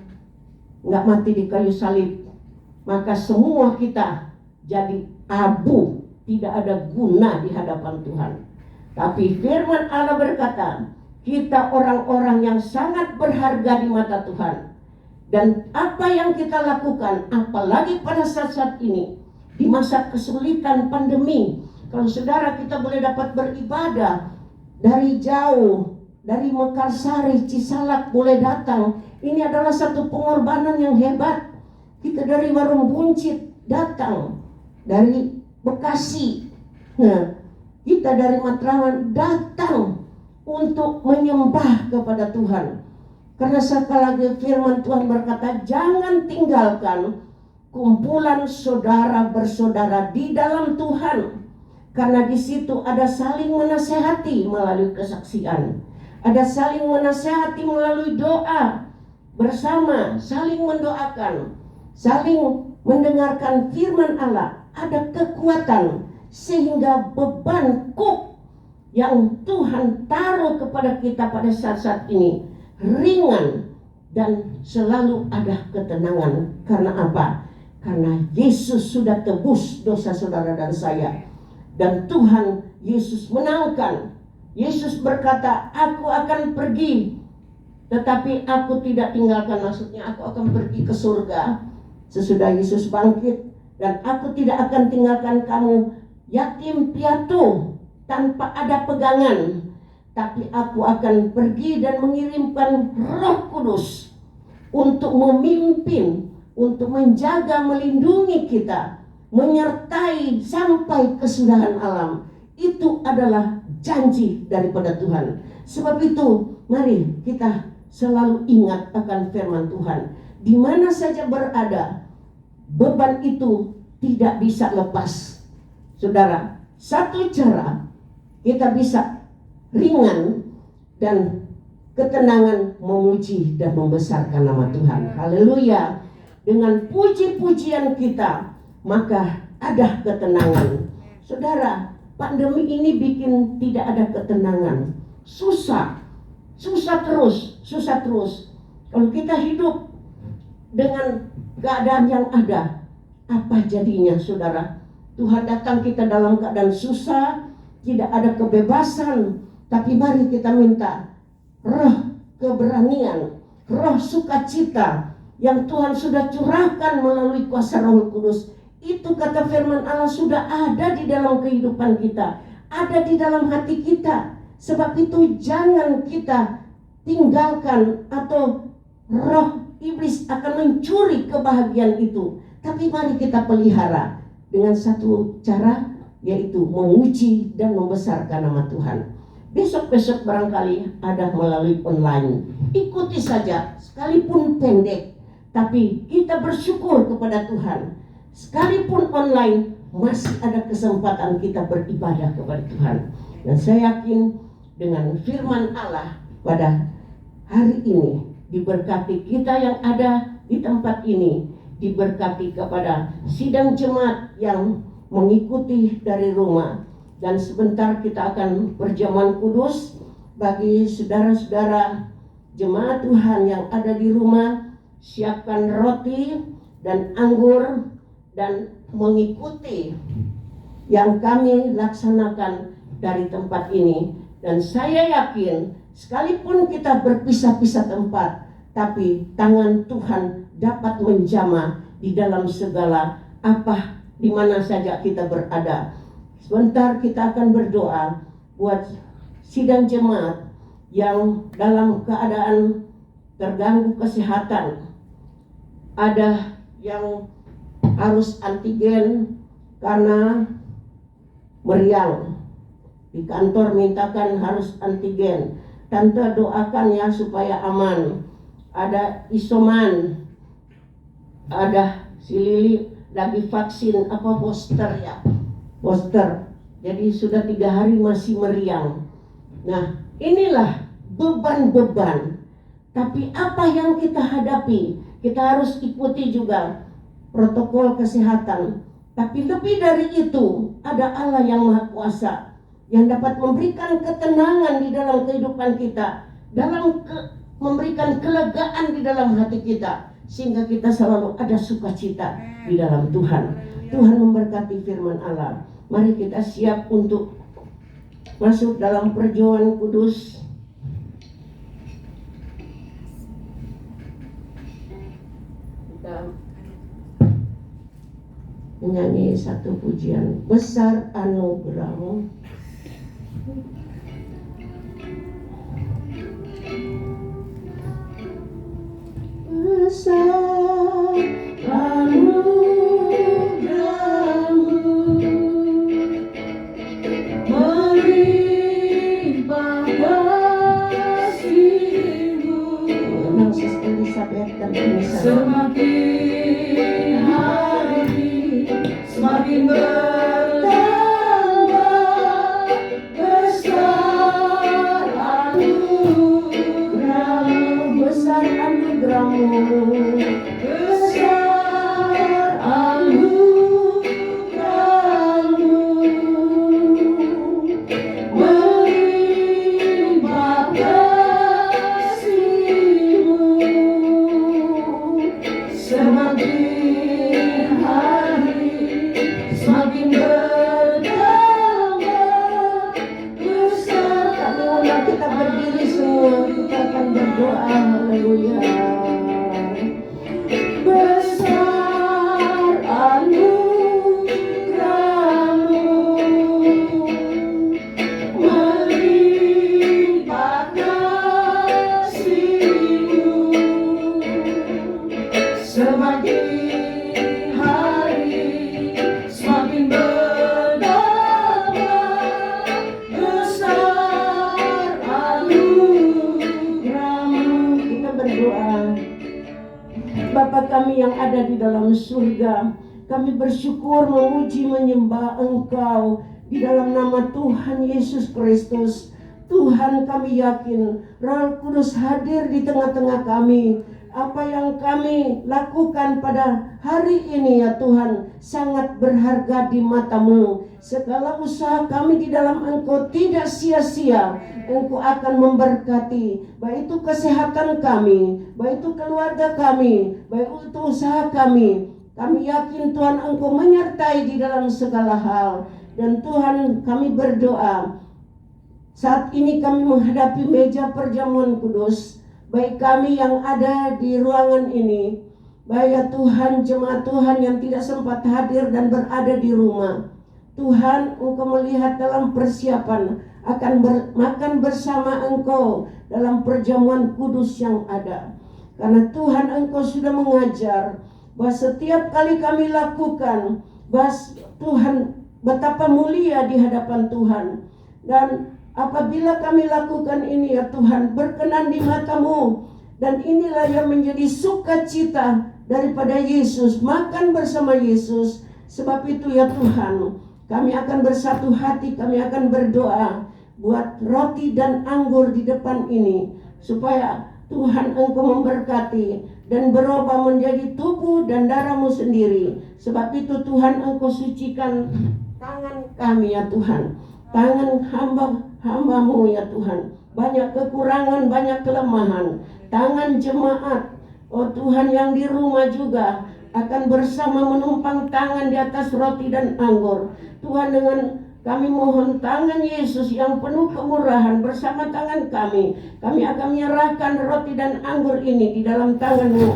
nggak mati di kayu salib, maka semua kita jadi abu, tidak ada guna di hadapan Tuhan. Tapi firman Allah berkata, kita orang-orang yang sangat berharga di mata Tuhan. Dan apa yang kita lakukan, apalagi pada saat-saat ini, di masa kesulitan pandemi, kalau saudara kita boleh dapat beribadah dari jauh, dari Mekarsari, Cisalak boleh datang, ini adalah satu pengorbanan yang hebat. Kita dari Warung Buncit datang, dari Bekasi, kita dari Matraman datang untuk menyembah kepada Tuhan. Karena sekali lagi firman Tuhan berkata, jangan tinggalkan kumpulan saudara bersaudara di dalam Tuhan. Karena di situ ada saling menasehati melalui kesaksian. Ada saling menasehati melalui doa bersama, saling mendoakan, saling mendengarkan firman Allah. Ada kekuatan sehingga beban yang Tuhan taruh kepada kita pada saat-saat ini ringan dan selalu ada ketenangan. Karena apa? Karena Yesus sudah tebus dosa saudara dan saya. Dan Tuhan Yesus menangkan. Yesus berkata, aku akan pergi, tetapi aku tidak tinggalkan. Maksudnya aku akan pergi ke surga sesudah Yesus bangkit. Dan aku tidak akan tinggalkan kamu yatim piatu tanpa ada pegangan. Tapi aku akan pergi dan mengirimkan Roh Kudus untuk memimpin, untuk menjaga, melindungi kita, menyertai sampai kesudahan alam. itu adalah janji daripada Tuhan. Sebab itu, mari kita selalu ingat akan firman Tuhan. Di mana saja berada, beban itu tidak bisa lepas. Saudara, satu cara kita bisa ringan dan ketenangan memuji dan membesarkan nama Tuhan. Haleluya. Dengan puji-pujian kita, maka ada ketenangan. Saudara, pandemi ini bikin tidak ada ketenangan. Susah terus. Kalau kita hidup dengan keadaan yang ada, apa jadinya, saudara? Tuhan datang kita dalam keadaan susah, tidak ada kebebasan. Tapi mari kita minta roh keberanian, roh sukacita yang Tuhan sudah curahkan melalui kuasa Roh Kudus. Itu kata firman Allah sudah ada di dalam kehidupan kita, ada di dalam hati kita. Sebab itu jangan kita tinggalkan, atau roh iblis akan mencuri kebahagiaan itu. Tapi mari kita pelihara dengan satu cara, yaitu memuji dan membesarkan nama Tuhan. Besok-besok barangkali ada melalui online. Ikuti saja, sekalipun pendek. Tapi kita bersyukur kepada Tuhan. Sekalipun online, masih ada kesempatan kita beribadah kepada Tuhan. Dan saya yakin dengan firman Allah pada hari ini, diberkati kita yang ada di tempat ini, diberkati kepada sidang jemaat yang mengikuti dari rumah. Dan sebentar kita akan berjamuan kudus. Bagi saudara-saudara jemaat Tuhan yang ada di rumah, siapkan roti dan anggur dan mengikuti yang kami laksanakan dari tempat ini. Dan saya yakin sekalipun kita berpisah-pisah tempat, tapi tangan Tuhan dapat menjamah di dalam segala apa, di mana saja kita berada. Sebentar kita akan berdoa buat sidang jemaat yang dalam keadaan terganggu kesehatan. Ada yang harus antigen karena meriang. Di kantor mintakan harus antigen. Tante doakan ya supaya aman. Ada isoman. Ada si Lili lagi vaksin booster ya. Booster. Jadi sudah 3 hari masih meriang. Nah, inilah beban-beban. Tapi apa yang kita hadapi? Kita harus ikuti juga protokol kesehatan. Tapi lebih dari itu, ada Allah yang Maha Kuasa yang dapat memberikan ketenangan di dalam kehidupan kita, memberikan kelegaan di dalam hati kita, sehingga kita selalu ada sukacita di dalam Tuhan. Tuhan memberkati firman Allah. Mari kita siap untuk masuk dalam perjamuan kudus. Kita menyanyi satu pujian, besar anugerahmu. Besar anugerahmu, melimpah kasih-Mu. Memang Sister Elizabeth dan Elisa. Semakin hari, semakin bertambah besar anugerahmu, besar anugerahmu, besar anugerahmu, melimpah kasih-Mu. Semakin hari, semakin bertambah besar. Kalau kita berdiri semua, kita akan berdoa. Haleluya. Besar anugerahmu, melimpah kasih-Mu. Semakin hari, semakin bertambah kami yang ada di dalam surga, kami bersyukur, memuji, menyembah Engkau di dalam nama Tuhan Yesus Kristus. Tuhan, kami yakin Roh Kudus hadir di tengah-tengah kami. Apa yang kami lakukan pada hari ini ya Tuhan sangat berharga di mata-Mu. Segala usaha kami di dalam Engkau tidak sia-sia. Engkau akan memberkati baik itu kesehatan kami, baik itu keluarga kami, baik itu usaha kami. Kami yakin Tuhan Engkau menyertai di dalam segala hal. Dan Tuhan, kami berdoa saat ini kami menghadapi meja perjamuan kudus, baik kami yang ada di ruangan ini, baik ya Tuhan, jemaat Tuhan yang tidak sempat hadir dan berada di rumah. Tuhan, Engkau melihat dalam persiapan akan makan bersama Engkau dalam perjamuan kudus yang ada. Karena Tuhan, Engkau sudah mengajar bahwa setiap kali kami lakukan, bahwa Tuhan betapa mulia di hadapan Tuhan. Dan apabila kami lakukan ini ya Tuhan, berkenan di mata-Mu. Dan inilah yang menjadi sukacita daripada Yesus, makan bersama Yesus. Sebab itu ya Tuhan, kami akan bersatu hati, kami akan berdoa buat roti dan anggur di depan ini, supaya Tuhan Engkau memberkati dan berubah menjadi tubuh dan darah-Mu sendiri. Sebab itu Tuhan, Engkau sucikan tangan kami ya Tuhan, tangan hamba-Mu ya Tuhan. Banyak kekurangan, banyak kelemahan. Tangan jemaat, oh Tuhan, yang di rumah juga akan bersama menumpang tangan di atas roti dan anggur. Tuhan, dengan kami mohon tangan Yesus yang penuh kemurahan bersama tangan kami akan menyerahkan roti dan anggur ini di dalam tangan-Mu.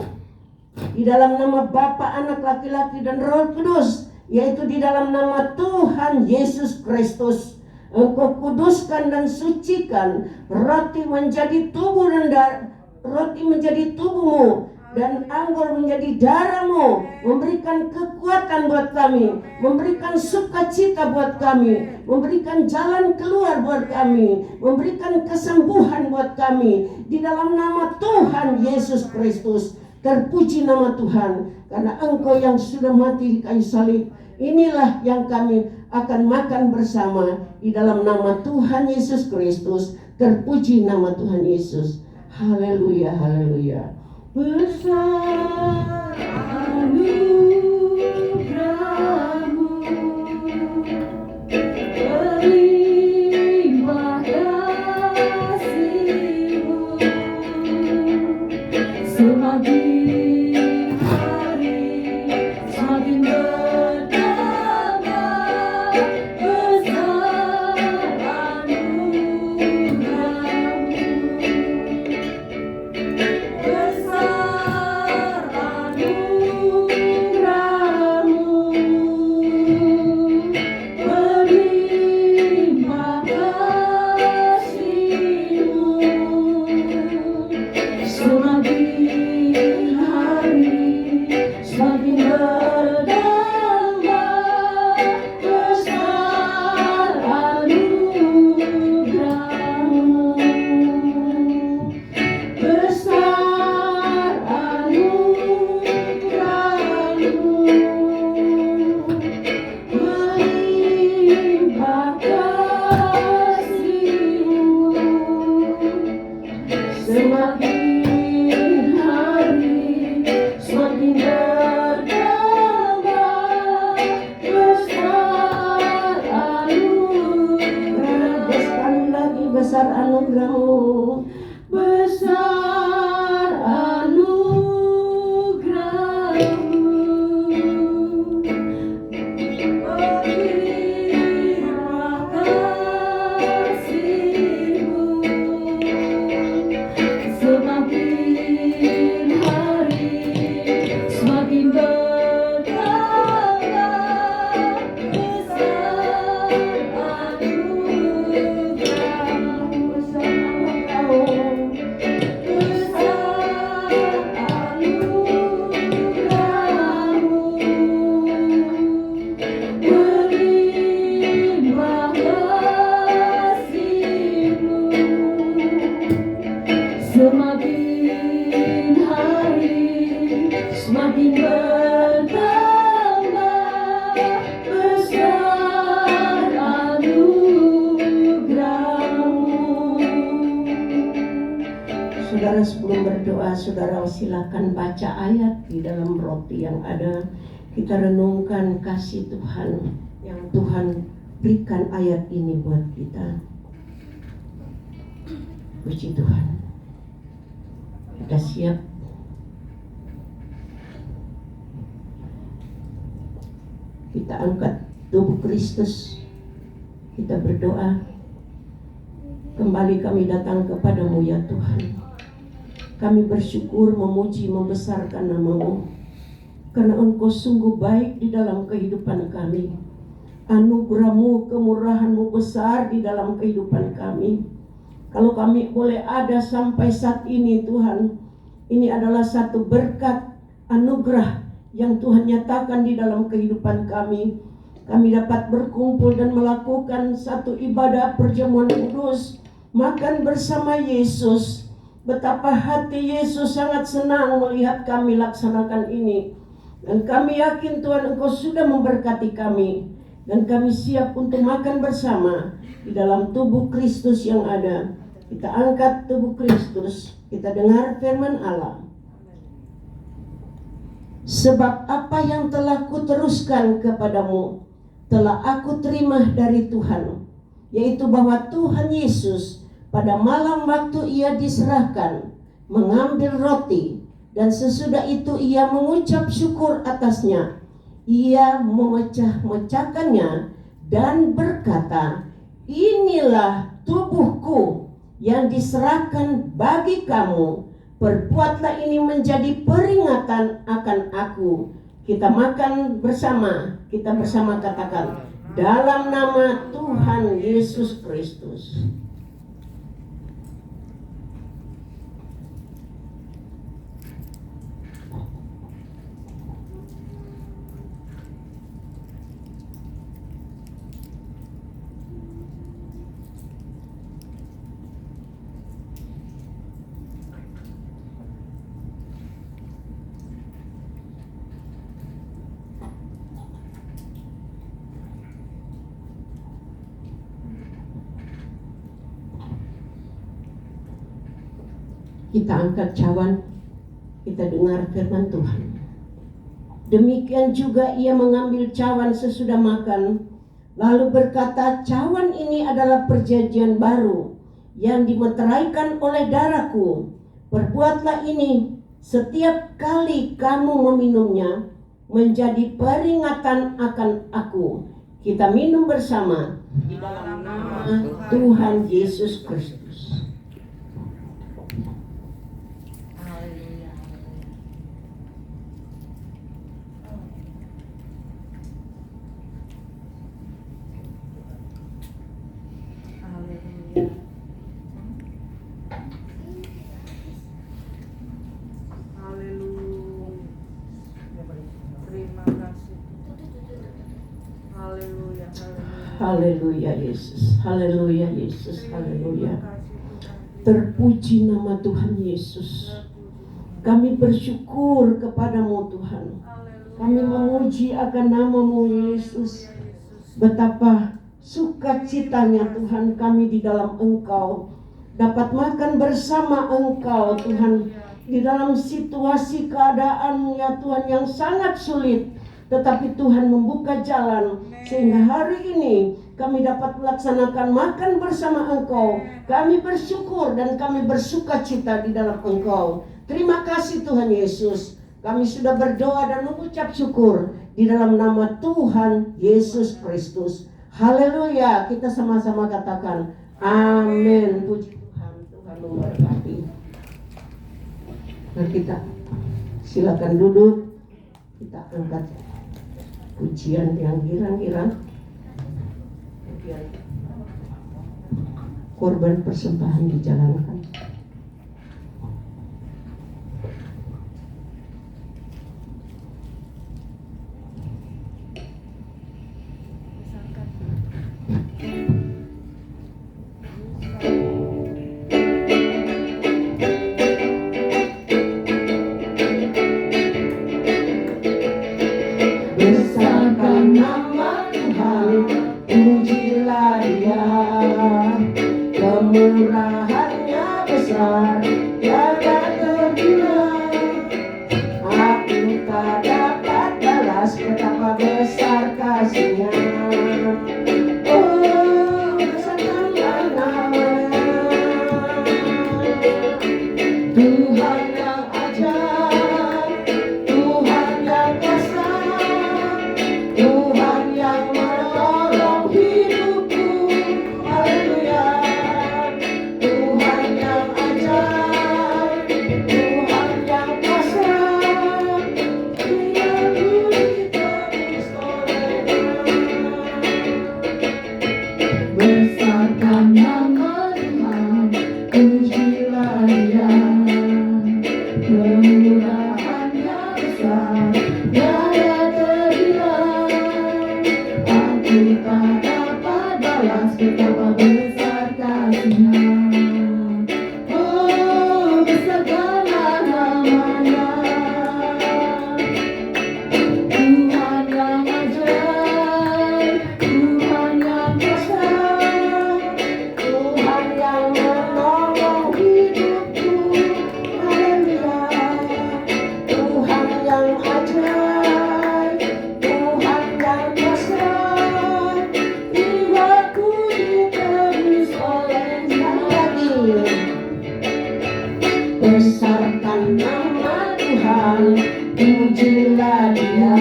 Di dalam nama Bapa, Anak, Laki-laki dan Roh Kudus, yaitu di dalam nama Tuhan Yesus Kristus. Engkau kuduskan dan sucikan roti menjadi tubuh dan roti menjadi tubuh-Mu, dan anggur menjadi darah-Mu, memberikan kekuatan buat kami, memberikan sukacita buat kami, memberikan jalan keluar buat kami, memberikan kesembuhan buat kami. Di dalam nama Tuhan Yesus Kristus, terpuji nama Tuhan, karena Engkau yang sudah mati di kayu salib. Inilah yang kami akan makan bersama di dalam nama Tuhan Yesus Kristus. Terpuji nama Tuhan Yesus. Haleluya, haleluya. Besar anugerah-Mu, berlimpah kasih-Mu, semakin hari semakin bertambah. Besar anugerah-Mu, besar anugerah-Mu, berlimpah kasih-Mu, semakin hari semakin bertambah. Besar anugerah-Mu, besar anugerah-Mu, berlimpah kasih-Mu, semakin hari semakin bertambah. Besar anugerah, sekali lagi besar anugerah-Mu, besar anugerah-Mu, berlimpah kasih-Mu, semakin hari semakin bertambah. Besar anugerah-Mu, besar anugerah-Mu, berdoa, saudara silakan baca ayat di dalam roti yang ada. Kita renungkan kasih Tuhan yang Tuhan berikan ayat ini buat kita. Puji Tuhan. Kita siap. Kita angkat tubuh Kristus. Kita berdoa. Kembali kami datang kepadamu ya Tuhan. Kami bersyukur, memuji, membesarkan nama-Mu. Karena Engkau sungguh baik di dalam kehidupan kami. Anugerah-Mu, kemurahan-Mu besar di dalam kehidupan kami. Kalau kami boleh ada sampai saat ini Tuhan, ini adalah satu berkat anugerah yang Tuhan nyatakan di dalam kehidupan kami. Kami dapat berkumpul dan melakukan satu ibadah perjamuan kudus, makan bersama Yesus. Betapa hati Yesus sangat senang melihat kami laksanakan ini. Dan kami yakin Tuhan Engkau sudah memberkati kami. Dan kami siap untuk makan bersama di dalam tubuh Kristus yang ada. Kita angkat tubuh Kristus. Kita dengar firman Allah. Sebab apa yang telah kuteruskan kepadamu telah aku terima dari Tuhan, yaitu bahwa Tuhan Yesus pada malam waktu ia diserahkan mengambil roti, dan sesudah itu ia mengucap syukur atasnya. Ia memecah-mecahkannya dan berkata, inilah tubuhku yang diserahkan bagi kamu. Perbuatlah ini menjadi peringatan akan aku. Kita makan bersama, kita bersama katakan, dalam nama Tuhan Yesus Kristus. Kita angkat cawan, kita dengar firman Tuhan. Demikian juga ia mengambil cawan sesudah makan, lalu berkata, cawan ini adalah perjanjian baru yang dimeteraikan oleh darahku. Perbuatlah ini setiap kali kamu meminumnya menjadi peringatan akan aku. Kita minum bersama di dalam nama Tuhan Yesus Kristus. Haleluya Yesus, haleluya Yesus, haleluya. Terpuji nama Tuhan Yesus. Kami bersyukur kepadamu Tuhan. Kami memuji akan nama-Mu Yesus. Betapa sukacitanya Tuhan kami di dalam Engkau. Dapat makan bersama Engkau Tuhan. Di dalam situasi keadaan ya Tuhan yang sangat sulit. Tetapi Tuhan membuka jalan sehingga hari ini kami dapat melaksanakan makan bersama Engkau. Kami bersyukur dan kami bersukacita di dalam Engkau. Terima kasih Tuhan Yesus. Kami sudah berdoa dan mengucap syukur di dalam nama Tuhan Yesus Kristus. Haleluya. Kita sama-sama katakan amin. Puji Tuhan. Tuhan memberkati. Nah, kita silakan duduk. Kita angkat pujian yang girang-girang. Korban persembahan dijalankan. Besarkan nama Tuhan, pujilah Dia. Kemurahannya besar, tiada terdiri. Dia,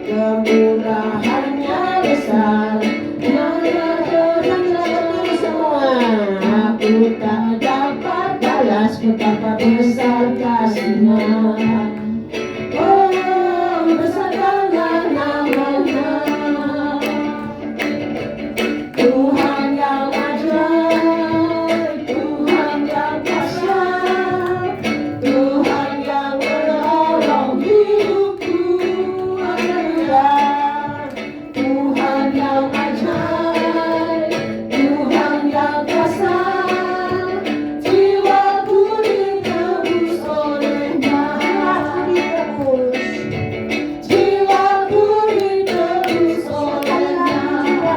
kemurahannya besar, mengatur semua. Aku tak dapat balas betapa besar kasih-Nya. Oh, besarkanlah nama-Nya, Tuhan yang ajaib, Tuhan yang dahsyat, Tuhan yang menolong hidupku. Haleluya. Tuhan yang ajaib, Tuhan yang dahsyat, jiwaku ditebus oleh-Nya. Jiwaku ditebus oleh-Nya.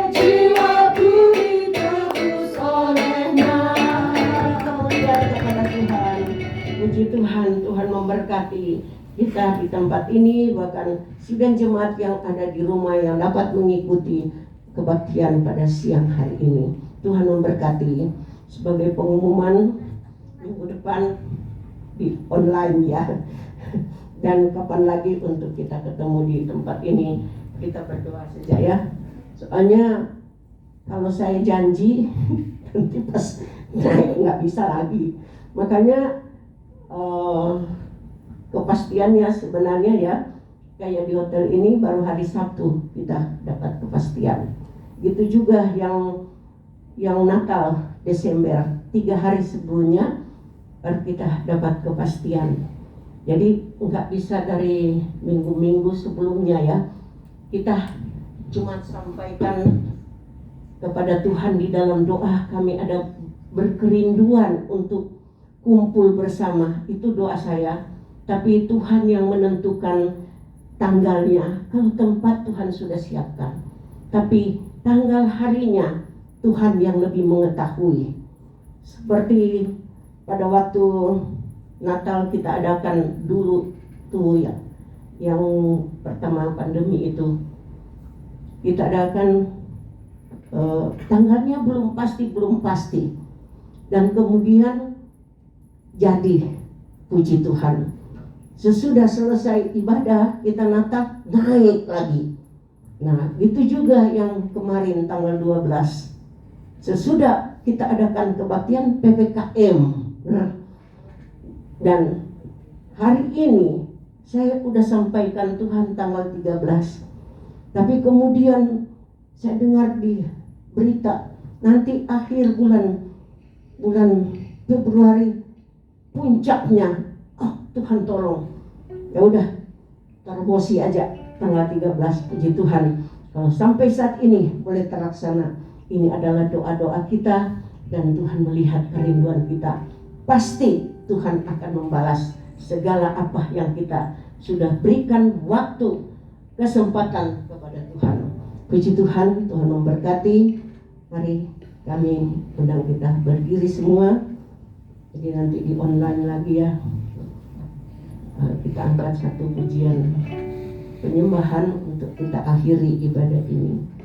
Jiwaku ditebus oleh-Nya. Kemuliaan kepada Tuhan. Puji Tuhan, Tuhan memberkati kita di tempat ini, bahkan sidang jemaat yang ada di rumah yang dapat mengikuti kebaktian pada siang hari ini. Tuhan memberkati. Sebagai pengumuman, minggu depan di online ya. Dan kapan lagi untuk kita ketemu di tempat ini, kita berdoa saja ya. Soalnya kalau saya janji nanti pas naik nggak bisa lagi. Makanya kepastiannya sebenarnya ya, kayak di hotel ini baru hari Sabtu kita dapat kepastian. Gitu juga yang Natal Desember 3 hari sebelumnya baru kita dapat kepastian. Jadi nggak bisa dari minggu-minggu sebelumnya ya. Kita cuma sampaikan kepada Tuhan di dalam doa, kami ada berkerinduan untuk kumpul bersama. Itu doa saya. Tapi Tuhan yang menentukan tanggalnya. Kalau tempat Tuhan sudah siapkan, tapi tanggal harinya Tuhan yang lebih mengetahui. Seperti pada waktu Natal kita adakan dulu tuh ya, yang pertama pandemi itu kita adakan, tanggalnya belum pasti, dan kemudian jadi, puji Tuhan. Sesudah selesai ibadah kita Natal naik lagi. Nah itu juga yang kemarin tanggal 12. Sesudah kita adakan kebaktian PPKM. Nah, dan hari ini saya udah sampaikan Tuhan tanggal 13. Tapi kemudian saya dengar di berita nanti akhir bulan Februari puncaknya. Oh Tuhan tolong. Ya udah, terbosi aja tanggal 13. Puji Tuhan. Kalau sampai saat ini boleh terlaksana. Ini adalah doa-doa kita dan Tuhan melihat kerinduan kita. Pasti Tuhan akan membalas segala apa yang kita sudah berikan waktu, kesempatan kepada Tuhan. Puji Tuhan, Tuhan memberkati. Mari kami undang kita berdiri semua. Jadi nanti di online lagi ya. Kita angkat satu pujian penyembahan untuk kita akhiri ibadah ini.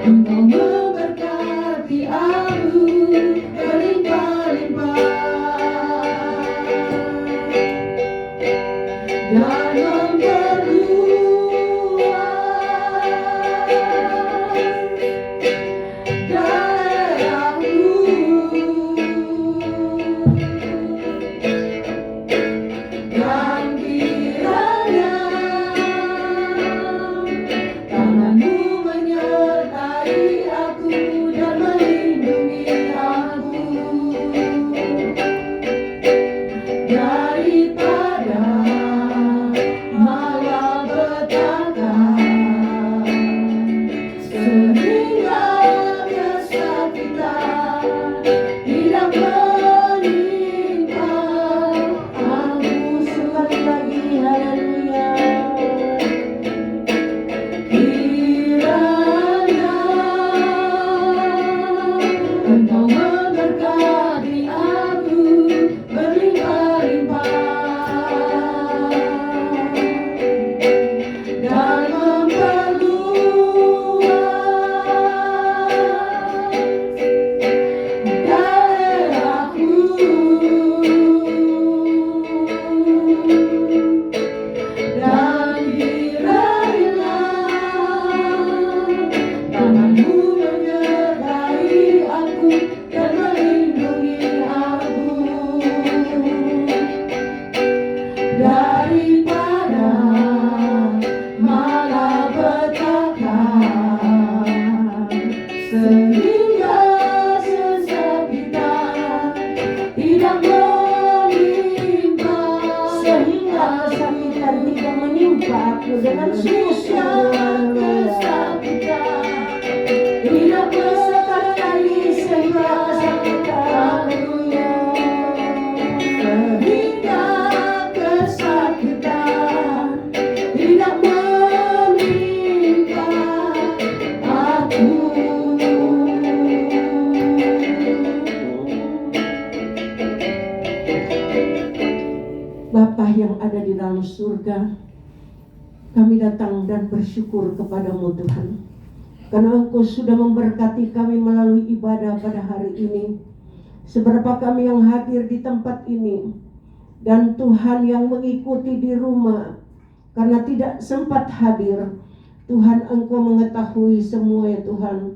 Engkau memberkati aku kesakitan, tidak sekali sehingga kesakitan, sehingga kesakitan tidak menimpa aku. Bapa yang ada di dalam surga, kami datang dan bersyukur kepadamu Tuhan, karena Engkau sudah memberkati kami melalui ibadah pada hari ini. Seberapa kami yang hadir di tempat ini, dan Tuhan yang mengikuti di rumah karena tidak sempat hadir, Tuhan Engkau mengetahui semua ya Tuhan.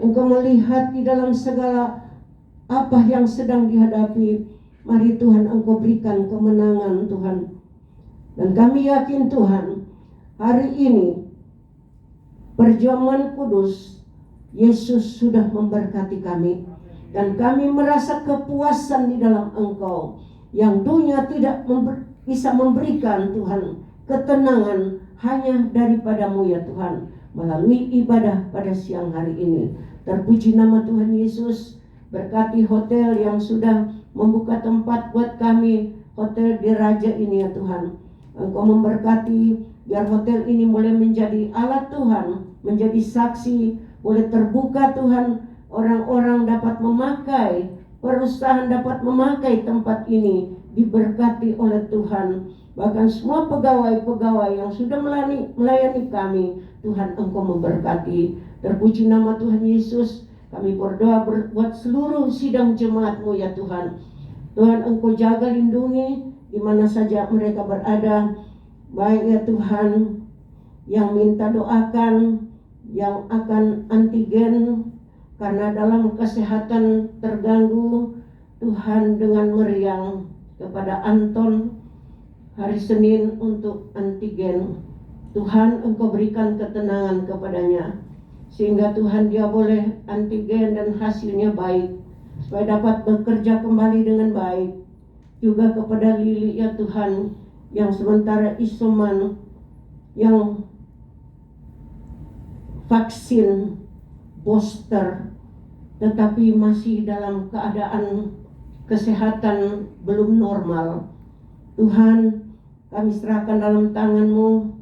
Engkau melihat di dalam segala apa yang sedang dihadapi. Mari Tuhan Engkau berikan kemenangan Tuhan. Dan kami yakin Tuhan, hari ini perjamuan kudus Yesus sudah memberkati kami, dan kami merasa kepuasan di dalam Engkau yang dunia tidak bisa memberikan Tuhan. Ketenangan hanya daripadamu ya Tuhan, melalui ibadah pada siang hari ini. Terpuji nama Tuhan Yesus. Berkati hotel yang sudah membuka tempat buat kami, hotel di Raja ini ya Tuhan. Engkau memberkati biar hotel ini boleh menjadi alat Tuhan, menjadi saksi, boleh terbuka Tuhan. Orang-orang dapat memakai, perusahaan dapat memakai tempat ini, diberkati oleh Tuhan. Bahkan semua pegawai-pegawai yang sudah melayani kami, Tuhan Engkau memberkati. Terpuji nama Tuhan Yesus. Kami berdoa buat seluruh sidang jemaat-Mu ya Tuhan. Tuhan Engkau jaga lindungi di mana saja mereka berada. Baik ya Tuhan, yang minta doakan, yang akan antigen karena dalam kesehatan terganggu, Tuhan dengan meriang kepada Anton hari Senin untuk antigen. Tuhan Engkau berikan ketenangan kepadanya, sehingga Tuhan dia boleh antigen dan hasilnya baik, supaya dapat bekerja kembali dengan baik. Juga kepada Lili ya Tuhan, yang sementara isoman, yang vaksin booster tetapi masih dalam keadaan kesehatan belum normal. Tuhan, kami serahkan dalam tangan-Mu,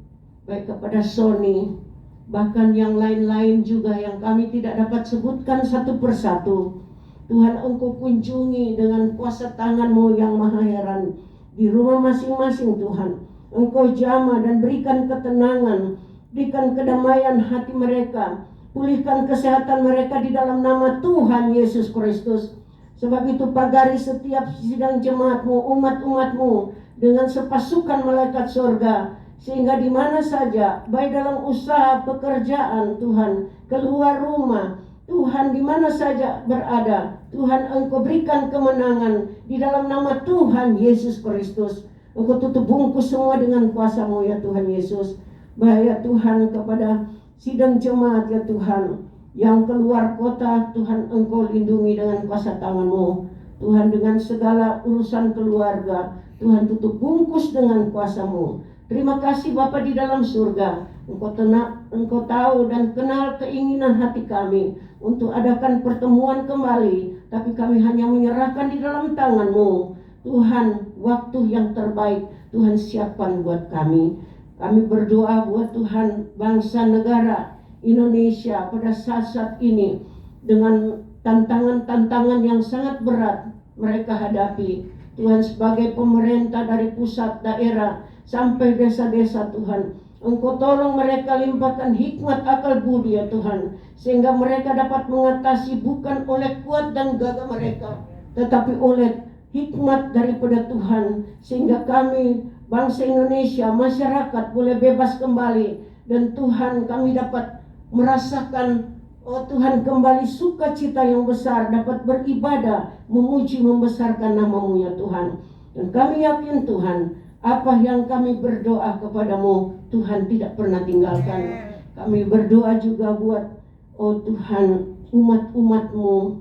baik kepada Sony, bahkan yang lain-lain juga yang kami tidak dapat sebutkan satu persatu. Tuhan Engkau kunjungi dengan kuasa tangan-Mu yang maha heran di rumah masing-masing Tuhan. Engkau jamah dan berikan ketenangan, berikan kedamaian hati mereka, pulihkan kesehatan mereka di dalam nama Tuhan Yesus Kristus. Sebab itu pagari setiap sidang jemaat-Mu, umat-umat-Mu dengan sepasukan malaikat surga, sehingga di mana saja, baik dalam usaha pekerjaan Tuhan, keluar rumah Tuhan, di mana saja berada, Tuhan Engkau berikan kemenangan di dalam nama Tuhan Yesus Kristus. Engkau tutup bungkus semua dengan kuasa-Mu ya Tuhan Yesus. Baik ya Tuhan, kepada sidang jemaat ya Tuhan, yang keluar kota, Tuhan Engkau lindungi dengan kuasa tangan-Mu. Tuhan, dengan segala urusan keluarga, Tuhan tutup bungkus dengan kuasa-Mu. Terima kasih Bapa di dalam surga. Engkau tahu dan kenal keinginan hati kami untuk adakan pertemuan kembali, tapi kami hanya menyerahkan di dalam tangan-Mu. Tuhan, waktu yang terbaik Tuhan siapkan buat kami. Kami berdoa buat Tuhan bangsa negara Indonesia pada saat-saat ini, dengan tantangan-tantangan yang sangat berat mereka hadapi. Tuhan, sebagai pemerintah dari pusat, daerah, sampai desa-desa Tuhan, Engkau tolong mereka, limpahkan hikmat akal budi ya Tuhan, sehingga mereka dapat mengatasi bukan oleh kuat dan gagah mereka, tetapi oleh hikmat daripada Tuhan, sehingga kami bangsa Indonesia, masyarakat boleh bebas kembali. Dan Tuhan, kami dapat merasakan, oh Tuhan, kembali sukacita yang besar, dapat beribadah, memuji, membesarkan nama-Mu ya Tuhan. Dan kami yakin Tuhan, apa yang kami berdoa kepadamu, Tuhan tidak pernah tinggalkan. Kami berdoa juga buat, oh Tuhan, umat-umat-Mu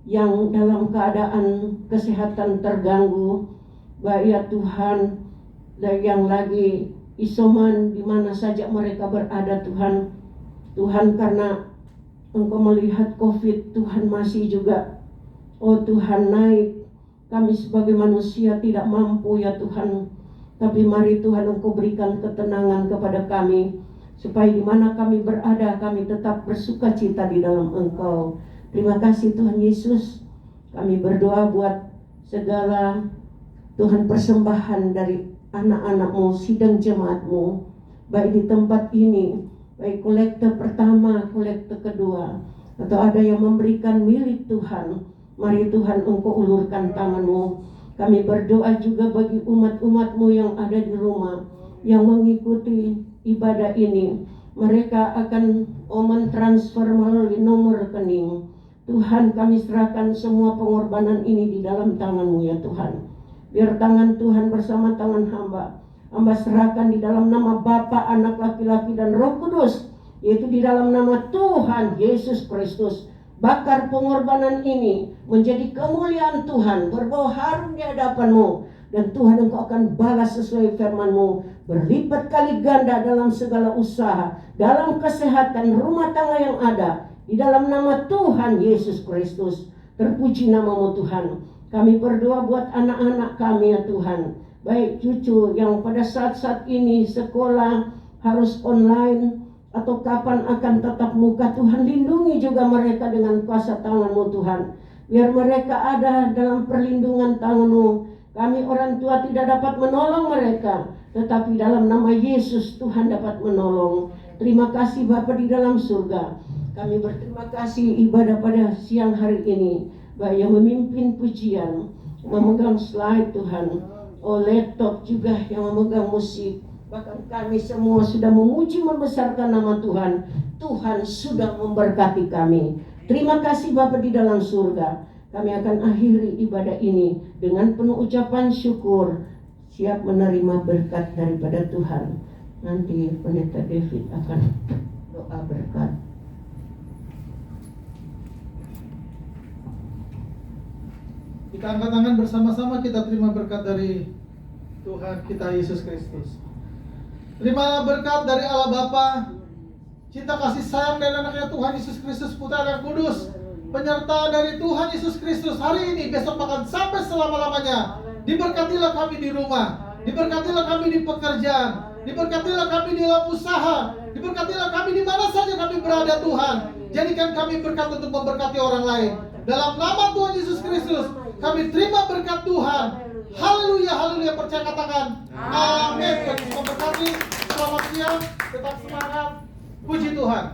yang dalam keadaan kesehatan terganggu. Baik ya Tuhan, yang lagi isoman di mana saja mereka berada Tuhan. Tuhan, karena Engkau melihat COVID, Tuhan masih juga, oh Tuhan, naik. Kami sebagai manusia tidak mampu ya Tuhan. Tapi mari Tuhan Engkau berikan ketenangan kepada kami, supaya di mana kami berada, kami tetap bersuka cita di dalam Engkau. Terima kasih Tuhan Yesus. Kami berdoa buat segala Tuhan persembahan dari anak-anak-Mu, sidang jemaat-Mu, baik di tempat ini, baik kolekte pertama, kolekte kedua, atau ada yang memberikan milik Tuhan. Mari Tuhan Engkau ulurkan tangan-Mu. Kami berdoa juga bagi umat-umat-Mu yang ada di rumah, yang mengikuti ibadah ini. Mereka akan mentransfer melalui nomor rekening. Tuhan, kami serahkan semua pengorbanan ini di dalam tangan-Mu ya Tuhan. Biar tangan Tuhan bersama tangan hamba, hamba serahkan di dalam nama Bapa, Anak laki-laki dan Roh Kudus, yaitu di dalam nama Tuhan Yesus Kristus. Bakar pengorbanan ini menjadi kemuliaan Tuhan, berbau harum di hadapan-Mu. Dan Tuhan Engkau akan balas sesuai firman-Mu, berlipat kali ganda dalam segala usaha, dalam kesehatan rumah tangga yang ada, di dalam nama Tuhan Yesus Kristus. Terpuji nama-Mu Tuhan. Kami berdoa buat anak-anak kami ya Tuhan, baik cucu yang pada saat-saat ini sekolah harus online atau kapan akan tatap muka. Tuhan, lindungi juga mereka dengan kuasa tangan-Mu Tuhan. Biar mereka ada dalam perlindungan tangan-Mu. Kami orang tua tidak dapat menolong mereka, tetapi dalam nama Yesus Tuhan dapat menolong. Terima kasih Bapa di dalam surga. Kami berterima kasih ibadah pada siang hari ini, baik yang memimpin pujian, memegang slide Tuhan, laptop juga yang memegang musik. Bahkan kami semua sudah memuji membesarkan nama Tuhan. Tuhan sudah memberkati kami. Terima kasih Bapa di dalam surga. Kami akan akhiri ibadah ini dengan penuh ucapan syukur, siap menerima berkat daripada Tuhan. Nanti Pendeta David akan doa berkat. Kita angkat tangan bersama-sama, kita terima berkat dari Tuhan kita Yesus Kristus. Terima berkat dari Allah Bapa, cinta kasih sayang dari anaknya Tuhan Yesus Kristus, Putra dan Kudus, penyertaan dari Tuhan Yesus Kristus hari ini, besok bahkan sampai selama-lamanya. Diberkatilah kami di rumah, diberkatilah kami di pekerjaan, diberkatilah kami di dalam usaha, diberkatilah kami di mana saja kami berada Tuhan. Jadikan kami berkat untuk memberkati orang lain. Dalam nama Tuhan Yesus Kristus, kami terima berkat Tuhan. Haleluya, haleluya, percaya katakan amin. Tuhan Yesus memberkati. Selamat siang, tetap semangat. Puji Tuhan.